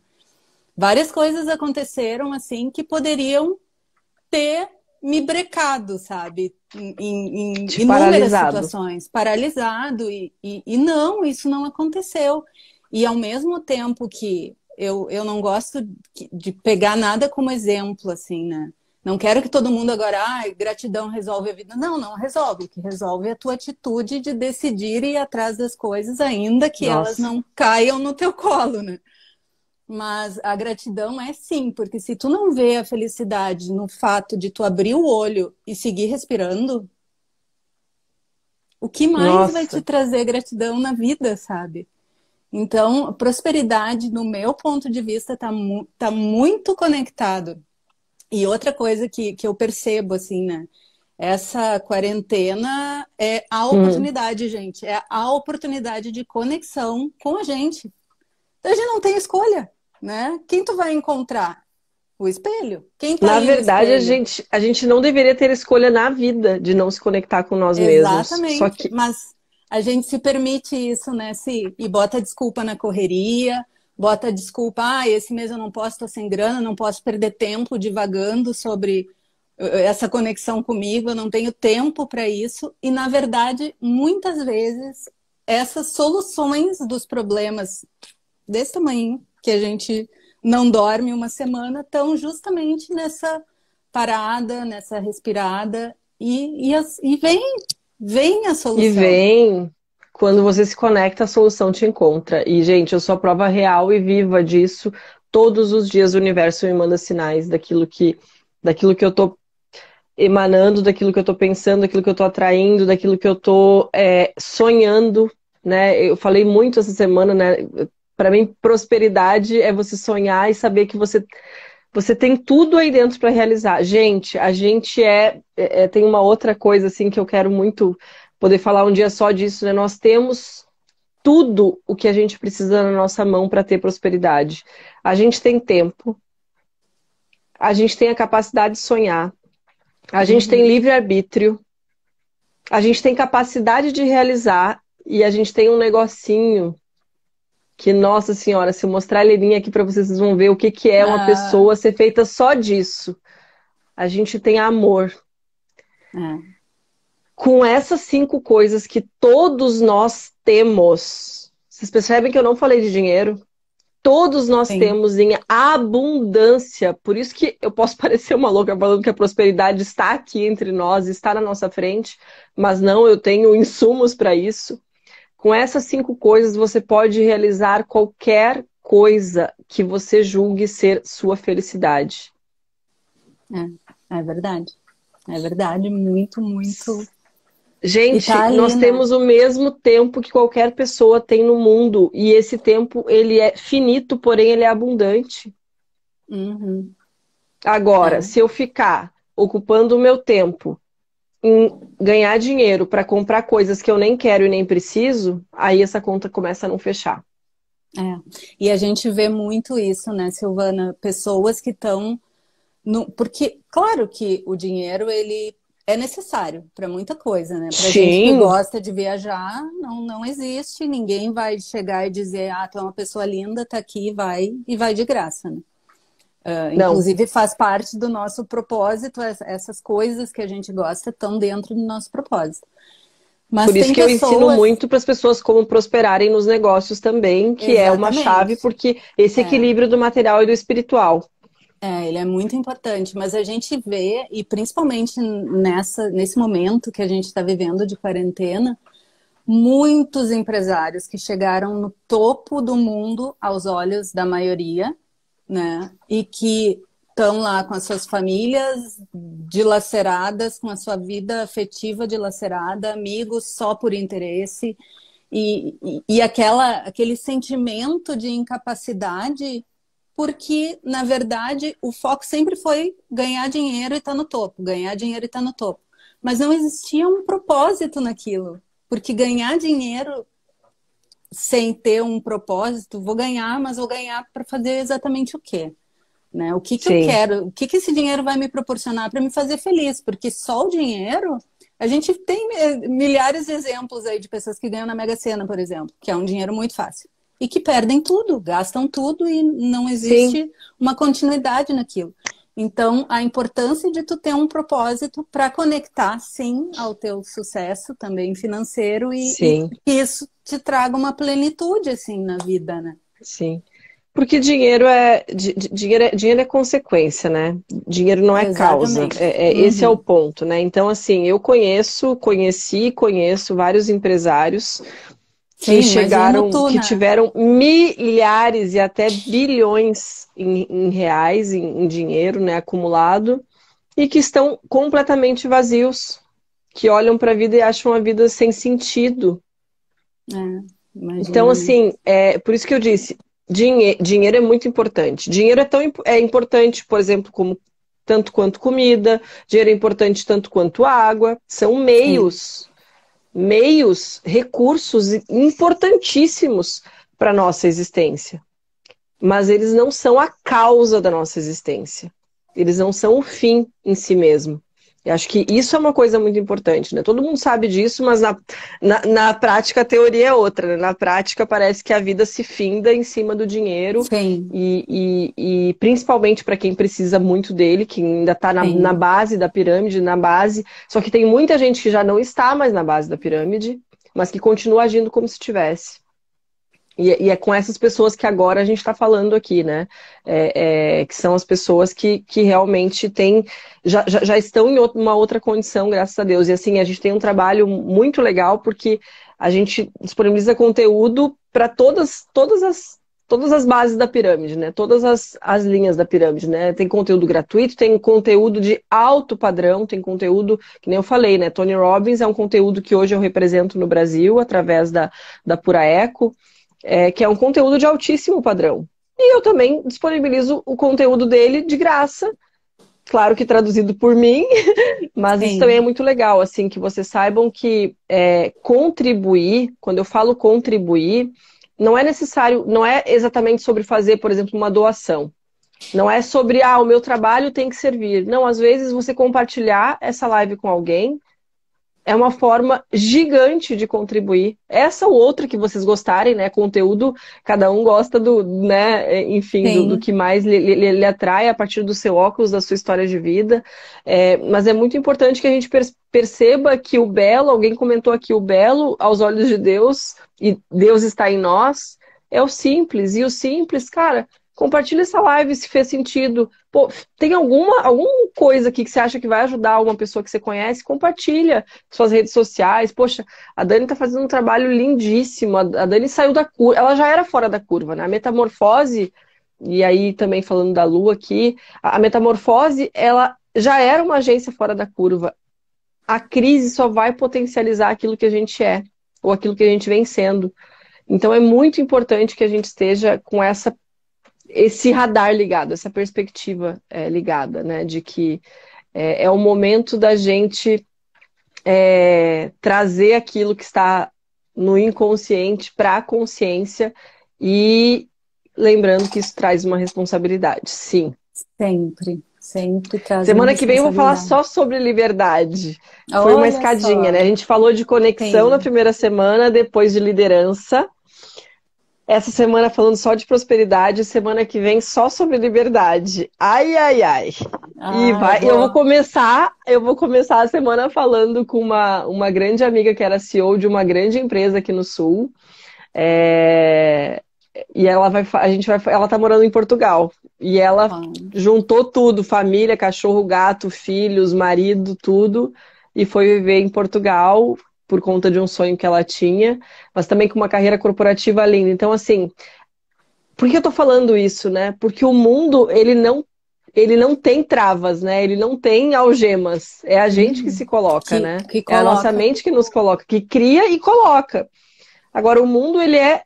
Várias coisas aconteceram, assim, que poderiam ter me brecado, sabe? Em Te inúmeras paralisado. situações, paralisado, e não, isso não aconteceu. E ao mesmo tempo que eu não gosto de pegar nada como exemplo, assim, né? Não quero que todo mundo agora, gratidão resolve a vida. Não, não resolve. O que resolve é a tua atitude de decidir ir atrás das coisas, ainda que elas Nossa. não caiam no teu colo, né? Mas a gratidão é sim, porque se tu não vê a felicidade no fato de tu abrir o olho e seguir respirando, o que mais vai te Nossa. trazer gratidão na vida, sabe? Então, prosperidade, no meu ponto de vista, tá muito conectado. E outra coisa que eu percebo, assim, né? Essa quarentena é a Hum. oportunidade, gente. É a oportunidade de conexão com a gente. A gente não tem escolha, né? Quem tu vai encontrar? O espelho. Quem tá Na aí no verdade, a espelho? gente, a gente não deveria ter escolha na vida de não se conectar com nós mesmos. Só Exatamente. que, Mas a gente se permite isso, né? E bota desculpa na correria, bota desculpa, esse mês eu não posso, tô sem grana, não posso perder tempo divagando sobre essa conexão comigo, eu não tenho tempo para isso. E, na verdade, muitas vezes, essas soluções dos problemas desse tamanho, que a gente não dorme uma semana, estão justamente nessa parada, nessa respirada, e vem a e solução. vem, quando você se conecta, a solução te encontra. E, gente, eu sou a prova real e viva disso. Todos os dias o universo me manda sinais daquilo que eu tô emanando, daquilo que eu tô pensando, daquilo que eu tô atraindo, daquilo que eu tô sonhando, né? Eu falei muito essa semana, né? Para mim, prosperidade é você sonhar e saber que você tem tudo aí dentro para realizar. Gente, a gente tem uma outra coisa assim que eu quero muito poder falar um dia só disso, né? Nós temos tudo o que a gente precisa na nossa mão para ter prosperidade. A gente tem tempo, a gente tem a capacidade de sonhar, a gente tem Uhum. livre-arbítrio, a gente tem capacidade de realizar e a gente tem um negocinho que, nossa senhora, se eu mostrar a linha aqui para vocês, vocês vão ver o que que é uma Ah, pessoa ser feita só disso. A gente tem amor. é. com essas 5 coisas que todos nós temos, vocês percebem que eu não falei de dinheiro? Todos nós Sim. temos em abundância. Por isso que eu posso parecer uma louca falando que a prosperidade está aqui entre nós, está na nossa frente, mas não, eu tenho insumos para isso. Com essas 5 coisas, você pode realizar qualquer coisa que você julgue ser sua felicidade. É verdade. É verdade, muito, muito. Gente, Tá ali, nós né? temos o mesmo tempo que qualquer pessoa tem no mundo. E esse tempo, ele é finito, porém ele é abundante. Uhum. Agora, É, se eu ficar ocupando o meu tempo em ganhar dinheiro para comprar coisas que eu nem quero e nem preciso, aí essa conta começa a não fechar. é. E a gente vê muito isso, né, Silvana? Pessoas que estão no... Porque, claro que o dinheiro, ele é necessário para muita coisa, né? Para gente que Sim, gosta de viajar, não existe. Ninguém vai chegar e dizer, ah, tu é uma pessoa linda, tá aqui, vai, e vai de graça, né? não. Inclusive faz parte do nosso propósito, essas coisas que a gente gosta estão dentro do nosso propósito. Mas Por isso tem que eu ensino pessoas, muito para as pessoas como prosperarem nos negócios também, que é uma chave, exatamente, porque esse é, equilíbrio do material e do espiritual. ele é muito importante, mas a gente vê, e principalmente nesse momento que a gente está vivendo de quarentena, muitos empresários que chegaram no topo do mundo aos olhos da maioria, né? E que estão lá com as suas famílias dilaceradas, com a sua vida afetiva dilacerada, amigos só por interesse, e aquele sentimento de incapacidade, porque, na verdade, o foco sempre foi ganhar dinheiro e estar no topo, ganhar dinheiro e estar no topo. Mas não existia um propósito naquilo, porque ganhar dinheiro sem ter um propósito, vou ganhar, mas vou ganhar para fazer exatamente o quê? Né? O que que eu Sim. quero? O que que esse dinheiro vai me proporcionar para me fazer feliz? Porque só o dinheiro, a gente tem milhares de exemplos aí de pessoas que ganham na Mega Sena, por exemplo, que é um dinheiro muito fácil. E que perdem tudo, gastam tudo e não Sim, existe uma continuidade naquilo. Então, a importância de tu ter um propósito para conectar, sim, ao teu sucesso também financeiro e sim, que isso te traga uma plenitude, assim, na vida, né? sim. Porque dinheiro é consequência, né? Dinheiro não é causa. Exatamente. Esse é o Uhum. ponto, né? Então, assim, eu conheço vários empresários que Sim, imagino chegaram, tu, que né? tiveram milhares e até bilhões em reais, em dinheiro, né, acumulado, e que estão completamente vazios, que olham para a vida e acham a vida sem sentido. É, Então, imagino, né? assim, por isso que eu disse, dinheiro é muito importante. Dinheiro é importante, por exemplo, como tanto quanto comida, dinheiro é importante tanto quanto água, são Sim, meios, recursos importantíssimos para a nossa existência. Mas eles não são a causa da nossa existência. Eles não são o fim em si mesmo. Eu acho que isso é uma coisa muito importante, né? Todo mundo sabe disso, mas na prática a teoria é outra, né? Na prática parece que a vida se finda em cima do dinheiro sim, e principalmente para quem precisa muito dele, que ainda está na sim. base da pirâmide, na base. Só que tem muita gente que já não está mais na base da pirâmide, mas que continua agindo como se tivesse. E é com essas pessoas que agora a gente está falando aqui, né? Que são as pessoas que realmente já estão em uma outra condição, graças a Deus. E assim, a gente tem um trabalho muito legal porque a gente disponibiliza conteúdo para todas as bases da pirâmide, né? Todas as linhas da pirâmide, né? Tem conteúdo gratuito, tem conteúdo de alto padrão, tem conteúdo, que nem eu falei, né? Tony Robbins é um conteúdo que hoje eu represento no Brasil através da Pura Eco, que é um conteúdo de altíssimo padrão. E eu também disponibilizo o conteúdo dele de graça, claro que traduzido por mim, mas isso também é Sim, muito legal, assim, que vocês saibam que contribuir, quando eu falo contribuir, não é necessário, não é exatamente sobre fazer, por exemplo, uma doação. Não é sobre, o meu trabalho tem que servir. Não, às vezes você compartilhar essa live com alguém é uma forma gigante de contribuir. Essa ou outra que vocês gostarem, né? Conteúdo, cada um gosta do, né? Enfim, do Sim. que mais lhe atrai a partir do seu óculos, da sua história de vida. Mas é muito importante que a gente perceba que o belo, alguém comentou aqui, o belo aos olhos de Deus, e Deus está em nós, é o simples. E o simples, cara, compartilha essa live se fez sentido. Pô, tem alguma coisa aqui que você acha que vai ajudar uma pessoa que você conhece? Compartilha suas redes sociais. Poxa, a Dani tá fazendo um trabalho lindíssimo. A Dani saiu da curva. Ela já era fora da curva, né? A metamorfose, e aí também falando da Lu aqui, a metamorfose, ela já era uma agência fora da curva. A crise só vai potencializar aquilo que a gente é, ou aquilo que a gente vem sendo. Então é muito importante que a gente esteja com esse radar ligado, essa perspectiva ligada, né? De que é o momento da gente trazer aquilo que está no inconsciente para a consciência e lembrando que isso traz uma responsabilidade, sim. Sempre, sempre traz uma Semana que vem eu vou falar responsabilidade. só sobre liberdade. Foi uma Olha escadinha, né? A só, gente falou de conexão na sim. primeira semana, depois de liderança. Essa semana falando só de prosperidade, semana que vem só sobre liberdade. Ai, ai, ai. E Ah, eu eu vou começar a semana falando com uma grande amiga que era CEO de uma grande empresa aqui no Sul. E ela tá morando em Portugal. E ela juntou tudo, família, cachorro, gato, filhos, marido, tudo, e foi viver em Portugal por conta de um sonho que ela tinha, mas também com uma carreira corporativa linda. Então, assim, por que eu tô falando isso, né? Porque o mundo, ele não tem travas, né? Ele não tem algemas. É a gente que se coloca, né? Que É a nossa coloca. mente que nos coloca, que cria e coloca. Agora, o mundo, ele é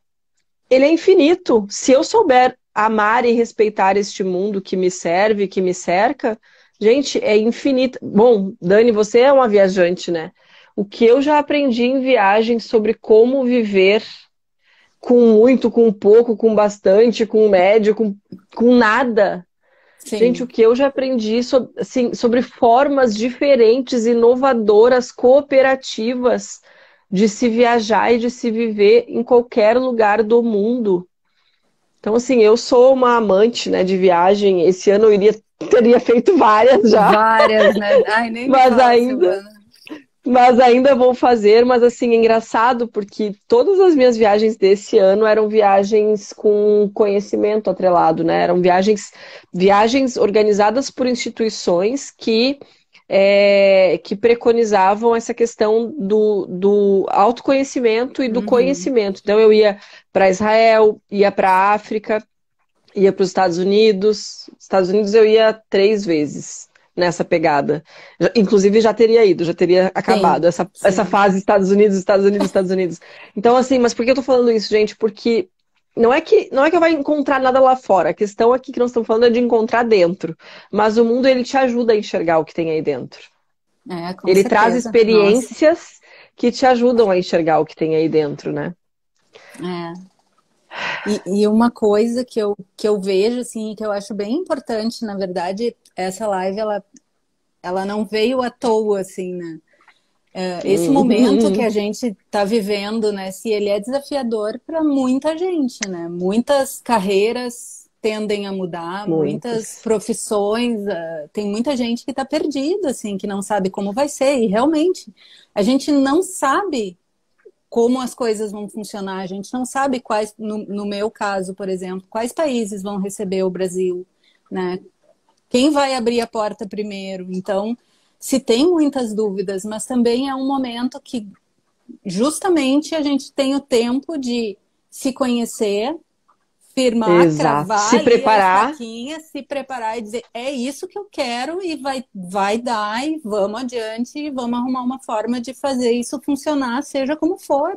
infinito. Se eu souber amar e respeitar este mundo que me serve, que me cerca, gente, é infinito. Bom, Dani, você é uma viajante, né? O que eu já aprendi em viagem sobre como viver com muito, com pouco, com bastante, com médio, com nada. Gente, o Sim. que eu já aprendi assim, sobre formas diferentes, inovadoras, cooperativas de se viajar e de se viver em qualquer lugar do mundo. Então, assim, eu sou uma amante, né, de viagem. Esse ano teria feito várias já, Várias, né? Ai, nem me mas fala, ainda, Silvana. mas ainda vou fazer. Mas, assim, é engraçado porque todas as minhas viagens desse ano eram viagens com conhecimento atrelado, né? Eram viagens organizadas por instituições que preconizavam essa questão do autoconhecimento e do Uhum. conhecimento. Então, eu ia para Israel, ia para a África, ia para os Estados Unidos. Estados Unidos eu ia 3 vezes nessa pegada. Inclusive já teria ido, já teria acabado Sim, essa sim. fase Estados Unidos, Estados Unidos, Estados Unidos. Então, assim, mas por que eu tô falando isso, gente? Porque não é que eu vai encontrar nada lá fora. A questão aqui que nós estamos falando é de encontrar dentro. Mas o mundo, ele te ajuda a enxergar o que tem aí dentro. É, com Ele traz certeza. Nossa. experiências que te ajudam a enxergar o que tem aí dentro, né? É. E uma coisa que eu vejo, assim, que eu acho bem importante, na verdade, essa live, ela não veio à toa, assim, né? Esse momento que a gente está vivendo, né? Se ele é desafiador para muita gente, né? Muitas carreiras tendem a mudar, muitas Muitas. profissões, tem muita gente que está perdida, assim, que não sabe como vai ser. E realmente, a gente não sabe como as coisas vão funcionar, a gente não sabe quais, no meu caso, por exemplo, quais países vão receber o Brasil, né? Quem vai abrir a porta primeiro? Então, se tem muitas dúvidas, mas também é um momento que justamente a gente tem o tempo de se conhecer, firmar, Exato. cravar Se ali a preparar. estaquinha, se preparar e dizer é isso que eu quero e vai dar e vamos adiante e vamos arrumar uma forma de fazer isso funcionar, seja como for,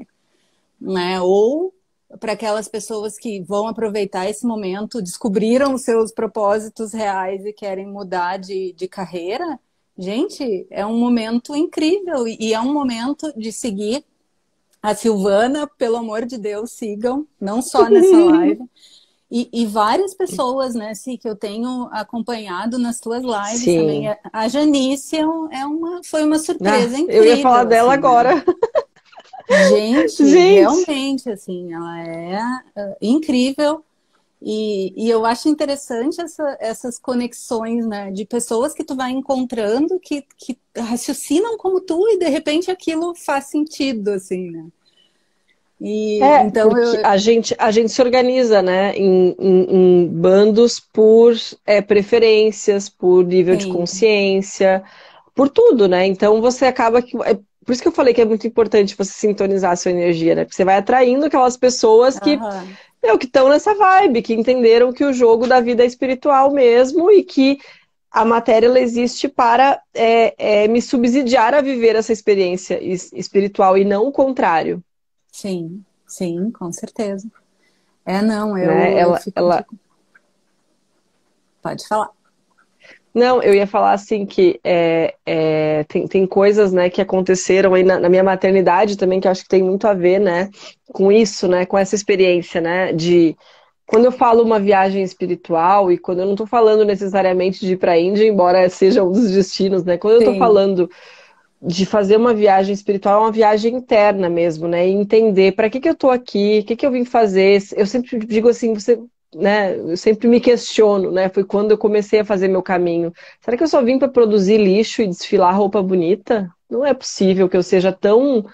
né? Ou para aquelas pessoas que vão aproveitar esse momento, descobriram os seus propósitos reais e querem mudar de carreira, gente, é um momento incrível e é um momento de seguir a Silvana, pelo amor de Deus, sigam, não só nessa live. E várias pessoas, né, Sim, que eu tenho acompanhado nas tuas lives também. Sim. A Janice foi uma Ah, surpresa eu ia falar incrível, dela assim, né? agora. Gente, Gente, realmente, assim, ela é incrível. E eu acho interessante essas conexões, né, de pessoas que tu vai encontrando que raciocinam como tu e de repente aquilo faz sentido, assim, né? E então porque a gente se organiza, né, em bandos por preferências, por nível de sim, consciência, por tudo, né? Então você acaba que. Por isso que eu falei que é muito importante você sintonizar a sua energia, né? Porque você vai atraindo aquelas pessoas aham, que estão nessa vibe, que entenderam que o jogo da vida é espiritual mesmo e que a matéria ela existe para me subsidiar a viver essa experiência espiritual e não o contrário, sim, sim, com certeza. Não, né? eu Ela, fico. ela... Pode falar. Não, eu ia falar assim que tem coisas, né, que aconteceram aí na minha maternidade também que eu acho que tem muito a ver, né, com isso, né, com essa experiência, né, de quando eu falo uma viagem espiritual e quando eu não estou falando necessariamente de ir para a Índia, embora seja um dos destinos, né, quando eu estou Sim, falando de fazer uma viagem espiritual, é uma viagem interna mesmo, né? E entender para que eu tô aqui, o que que eu vim fazer. Eu sempre digo assim, você, né? Eu sempre me questiono, né? Foi quando eu comecei a fazer meu caminho. Será que eu só vim para produzir lixo e desfilar roupa bonita? Não é possível que eu seja tão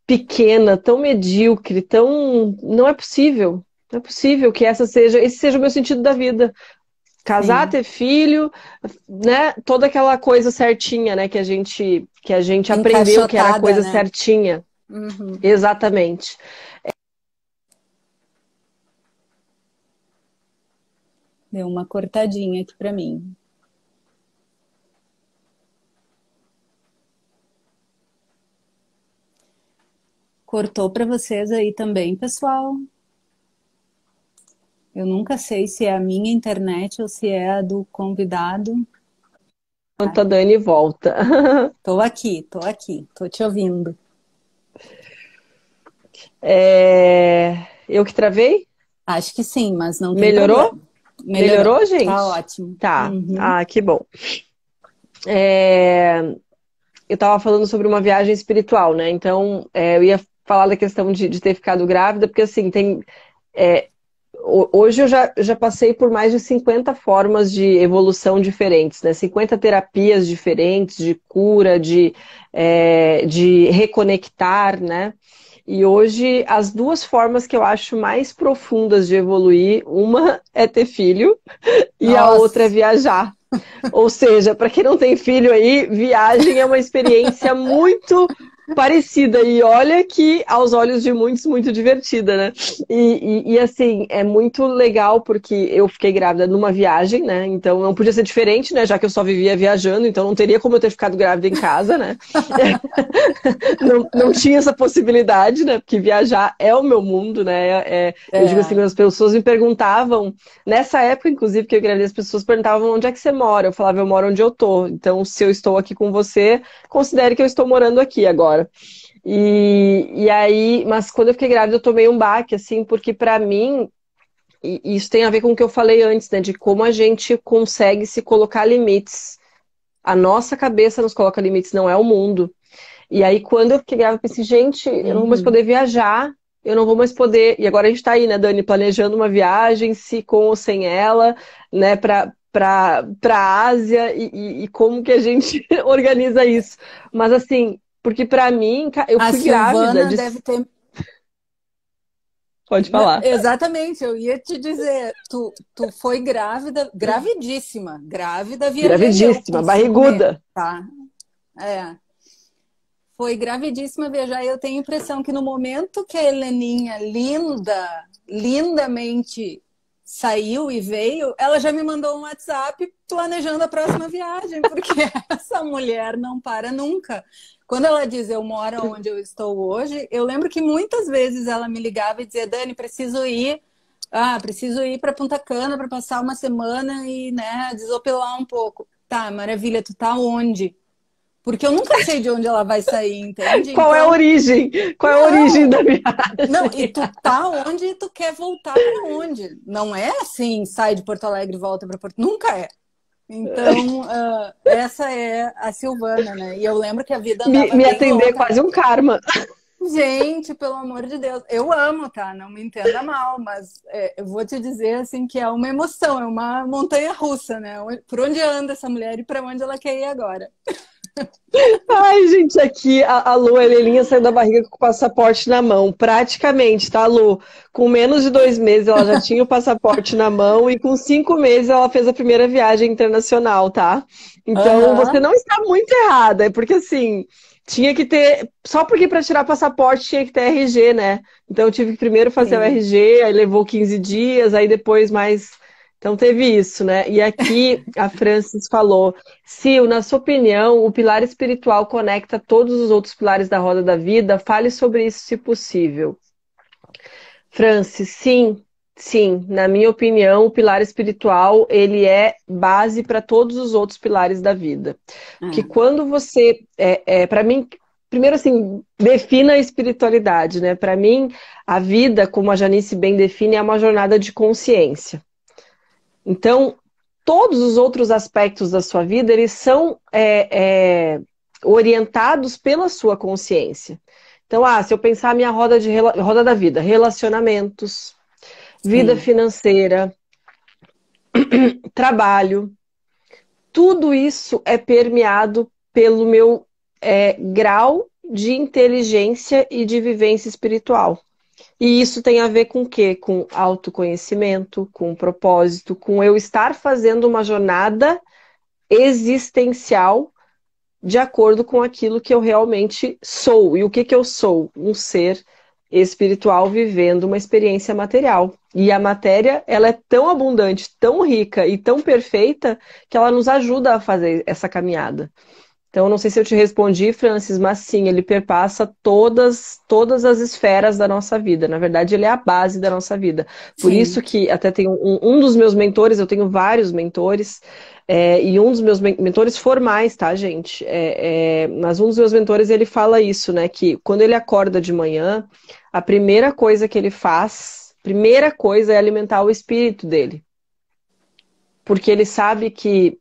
pequena, tão medíocre, tão. Não é possível. Não é possível que esse seja o meu sentido da vida. Casar, sim. ter filho, né? Toda aquela coisa certinha, né? Que a gente aprendeu que era a Encaixotada, coisa né? certinha. Uhum. Exatamente. Deu uma cortadinha aqui para mim. Cortou para vocês aí também, pessoal? Eu nunca sei se é a minha internet ou se é a do convidado. Enquanto a Dani volta. Tô te ouvindo. Eu que travei? Acho que sim, mas não tem Melhorou? problema. Melhorou. Melhorou, Tá gente? ótimo. Tá. Uhum. Ah, que bom. É, Eu estava falando sobre uma viagem espiritual, né? Então, eu ia falar da questão de ter ficado grávida, porque assim, é, hoje eu já passei por mais de 50 formas de evolução diferentes, né? 50 terapias diferentes, de cura, de reconectar, né? E hoje, as duas formas que eu acho mais profundas de evoluir, uma é ter filho e a outra é Nossa, viajar. Ou seja, para quem não tem filho aí, viagem é uma experiência muito parecida. E olha que, aos olhos de muitos, muito divertida, né? Assim, é muito legal porque eu fiquei grávida numa viagem, né? Então não podia ser diferente, né? Já que eu só vivia viajando, então não teria como eu ter ficado grávida em casa, né? Não tinha essa possibilidade, né? Porque viajar é o meu mundo, né? Eu digo assim, é, quando as pessoas me perguntavam, nessa época, inclusive, que eu engravidei, as pessoas perguntavam onde é que você mora. Eu falava, eu moro onde eu tô. Então, se eu estou aqui com você, considere que eu estou morando aqui agora. E aí, mas quando eu fiquei grávida, eu tomei um baque, assim, porque pra mim, e isso tem a ver com o que eu falei antes, né? De como a gente consegue se colocar limites. A nossa cabeça nos coloca limites, não é o mundo. E aí, quando eu fiquei grávida, eu pensei, gente, eu não vou mais uhum. poder viajar, eu não vou mais poder. E agora a gente tá aí, né, Dani, planejando uma viagem, se com ou sem ela, né, pra Ásia, e como que a gente organiza isso. Mas assim, porque pra mim, eu A fui grávida Silvana de. deve ter. Pode falar. Exatamente, eu ia te dizer, tu foi grávida, gravidíssima. Grávida viajei eu Gravidíssima, com 5 meses, barriguda. tá? É. Foi gravidíssima viajar e eu tenho a impressão que no momento que a Heleninha, lindamente saiu e veio, ela já me mandou um WhatsApp planejando a próxima viagem, porque essa mulher não para nunca. Quando ela diz eu moro onde eu estou hoje, eu lembro que muitas vezes ela me ligava e dizia, Dani, preciso ir para Punta Cana para passar uma semana e, né, desopilar um pouco. Tá, maravilha, tu tá onde? Porque eu nunca sei de onde ela vai sair, entende? Qual é a Então, origem? Qual é a não, origem da não, e viagem? tu tá onde e tu quer voltar para onde? Não é assim, sai de Porto Alegre e volta para Porto. Nunca é. Então, essa é a Silvana, né? E eu lembro que a vida andava Me bem atender é louca, quase né? um karma. Gente, pelo amor de Deus, eu amo, tá? Não me entenda mal, mas eu vou te dizer assim que é uma emoção, é uma montanha russa, né? Por onde anda essa mulher e para onde ela quer ir agora? Ai, gente, aqui a Lu, a Heleninha saiu da barriga com o passaporte na mão, praticamente, tá, Lu? Com menos de 2 meses ela já tinha o passaporte na mão e com 5 meses ela fez a primeira viagem internacional, tá? Então você Aham, não está muito errada, é porque assim, tinha que ter, só porque para tirar passaporte tinha que ter RG, né? Então eu tive que primeiro fazer o sim, RG, aí levou 15 dias, aí depois mais. Então teve isso, né? E aqui a Francis falou. Sil, na sua opinião, o pilar espiritual conecta todos os outros pilares da roda da vida? Fale sobre isso, se possível. Francis, sim, sim. Na minha opinião, o pilar espiritual, ele é base para todos os outros pilares da vida. Porque é, quando você, para mim, primeiro assim, defina a espiritualidade, né? Para mim, a vida, como a Janice bem define, é uma jornada de consciência. Então, todos os outros aspectos da sua vida, eles são orientados pela sua consciência. Então, se eu pensar a minha roda da vida, relacionamentos, vida sim, financeira, trabalho, tudo isso é permeado pelo meu grau de inteligência e de vivência espiritual. E isso tem a ver com o quê? Com autoconhecimento, com propósito, com eu estar fazendo uma jornada existencial de acordo com aquilo que eu realmente sou. E o que que eu sou? Um ser espiritual vivendo uma experiência material. E a matéria, ela é tão abundante, tão rica e tão perfeita que ela nos ajuda a fazer essa caminhada. Então, não sei se eu te respondi, Francis, mas sim, ele perpassa todas as esferas da nossa vida. Na verdade, ele é a base da nossa vida. Por isso sim. que até tem um dos meus mentores, eu tenho vários mentores, e um dos meus mentores formais, tá, gente? Mas um dos meus mentores, ele fala isso, né? Que quando ele acorda de manhã, a primeira coisa que ele faz, primeira coisa é alimentar o espírito dele. Porque ele sabe que,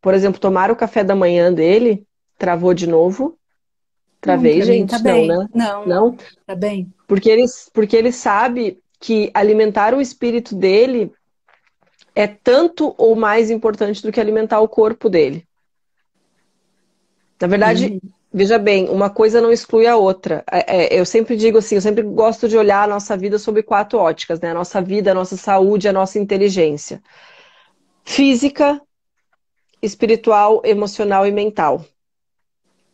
por exemplo, tomar o café da manhã dele, travou de novo. Não, Travei, para mim tá gente? Não, bem. né? Não, Não? não, tá bem. Porque ele sabe que alimentar o espírito dele é tanto ou mais importante do que alimentar o corpo dele. Na verdade, Uhum. veja bem, uma coisa não exclui a outra. Eu sempre digo assim, eu sempre gosto de olhar a nossa vida sob 4 óticas, né? A nossa vida, a nossa saúde, a nossa inteligência. Física, espiritual, emocional e mental.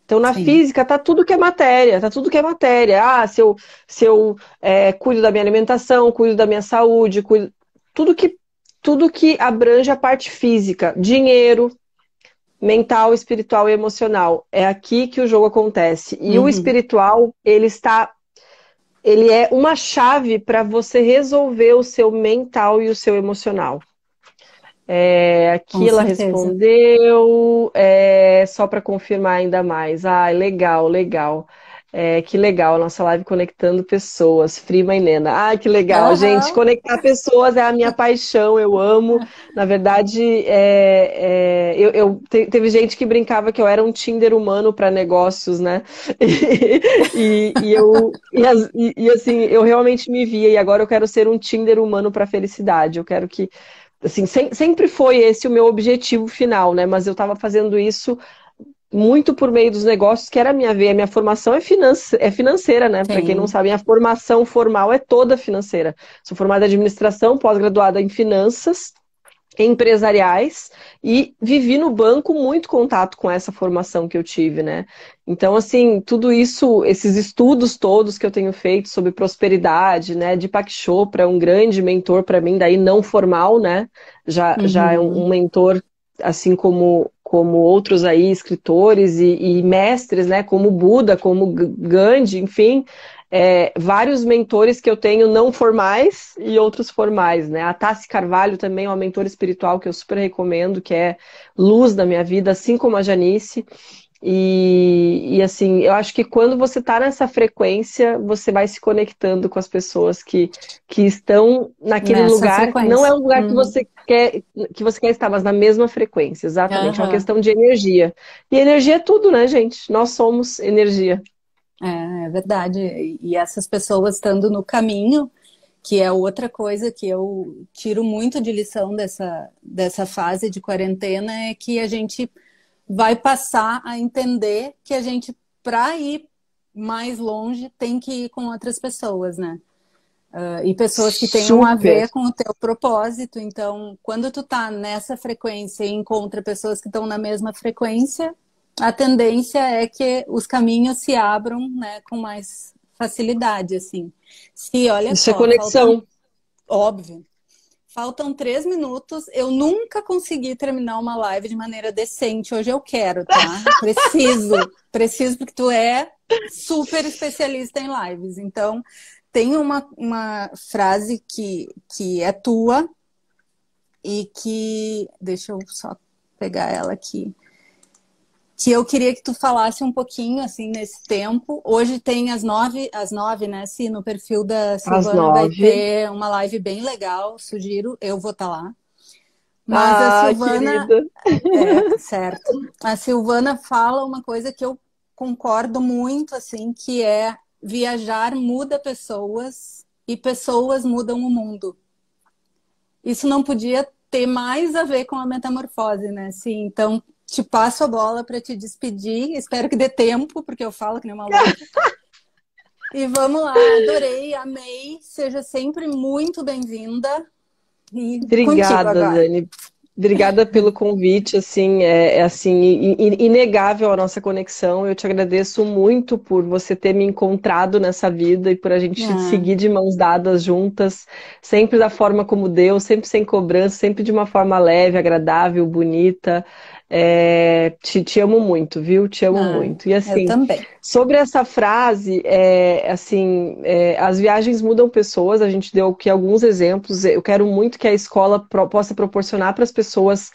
Então, na Sim, física, tá tudo que é matéria, tá tudo que é matéria. Se eu cuido da minha alimentação, cuido da minha saúde, tudo que, tudo que abrange a parte física, dinheiro, mental, espiritual e emocional. É aqui que o jogo acontece. E o uhum. espiritual, ele é uma chave para você resolver o seu mental e o seu emocional. Com Aqui ela certeza. respondeu, só para confirmar ainda mais. Legal, legal. Que legal, nossa live conectando pessoas, Frima e Nena. Que legal, gente. Aham. Conectar pessoas é a minha paixão, eu amo. Na verdade, teve gente que brincava que eu era um Tinder humano para negócios, né? Assim, eu realmente me via, e agora eu quero ser um Tinder humano para felicidade. Eu quero que assim, sempre foi esse o meu objetivo final, né? Mas eu estava fazendo isso muito por meio dos negócios, que era a minha veia. A minha formação é financeira, né? Para quem não Sim. sabe, a formação formal é toda financeira. Sou formada em administração, pós-graduada em finanças empresariais e vivi no banco muito contato com essa formação que eu tive, né? Então, assim, tudo isso, esses estudos todos que eu tenho feito sobre prosperidade, né? Deepak Chopra, um grande mentor para mim, daí não formal, né? Já é um Uhum. mentor, assim como outros aí, escritores e mestres, né? Como Buda, como Gandhi, enfim, vários mentores que eu tenho não formais e outros formais, né? A Tassi Carvalho também é uma mentora espiritual que eu super recomendo, que é luz da minha vida, assim como a Janice. E assim, eu acho que quando você está nessa frequência, você vai se conectando com as pessoas que estão naquele Nessa lugar, não é frequência. um lugar Uhum. que você quer estar, mas na mesma frequência, exatamente. É uma Aham. questão de energia. E energia é tudo, né, gente? Nós somos energia. É verdade. E essas pessoas estando no caminho, que é outra coisa que eu tiro muito de lição dessa fase de quarentena, é que a gente vai passar a entender que a gente, para ir mais longe, tem que ir com outras pessoas, né? E pessoas que tenham a Super. ver com o teu propósito. Então, quando tu tá nessa frequência e encontra pessoas que estão na mesma frequência, a tendência é que os caminhos se abram, né, com mais facilidade, assim. Se, olha Isso é só, faltam, conexão. óbvio, faltam 3 minutos. Eu nunca consegui terminar uma live de maneira decente. Hoje eu quero, tá? Preciso, porque tu é super especialista em lives. Então, tem uma frase que é tua e que. Deixa eu só pegar ela aqui. Que eu queria que tu falasse um pouquinho, assim, nesse tempo. Hoje tem às nove, né? Se no perfil da Às Silvana vai 9. ter uma live bem legal, sugiro, eu vou estar lá. Mas a Ah, Silvana, querida. certo. A Silvana fala uma coisa que eu concordo muito, assim, que é viajar muda pessoas e pessoas mudam o mundo. Isso não podia ter mais a ver com a metamorfose, né? Sim, então te passo a bola para te despedir. Espero que dê tempo, porque eu falo que nem uma louca. E vamos lá, adorei, amei. Seja sempre muito bem-vinda. E contigo Obrigada, agora. Dani. Obrigada pelo convite, assim, é assim, inegável a nossa conexão. Eu te agradeço muito por você ter me encontrado nessa vida e por a gente Ah, seguir de mãos dadas juntas, sempre da forma como Deus, sempre sem cobrança, sempre de uma forma leve, agradável, bonita. Te amo muito, viu? Te amo muito. E eu assim, também. sobre essa frase, as viagens mudam pessoas. A gente deu aqui alguns exemplos. Eu quero muito que a escola possa proporcionar para as pessoas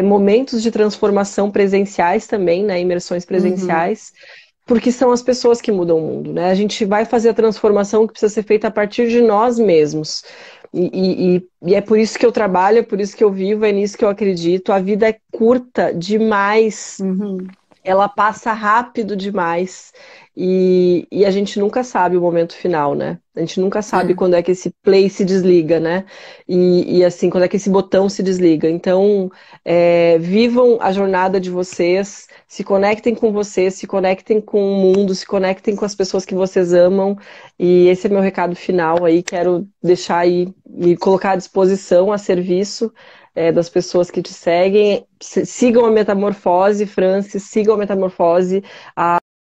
momentos de transformação presenciais também, né? Imersões Uhum, presenciais, porque são as pessoas que mudam o mundo, né? A gente vai fazer a transformação que precisa ser feita a partir de nós mesmos. E é por isso que eu trabalho, é por isso que eu vivo, é nisso que eu acredito. A vida é curta demais, uhum, ela passa rápido demais e a gente nunca sabe o momento final, né? A gente nunca sabe é. quando é que esse play se desliga, né? E assim, quando é que esse botão se desliga. Então, vivam a jornada de vocês, se conectem com vocês, se conectem com o mundo, se conectem com as pessoas que vocês amam. E esse é meu recado final aí. Quero deixar aí, me colocar à disposição, a serviço das pessoas que te seguem. Sigam a Metamorfose, Francis, sigam a Metamorfose.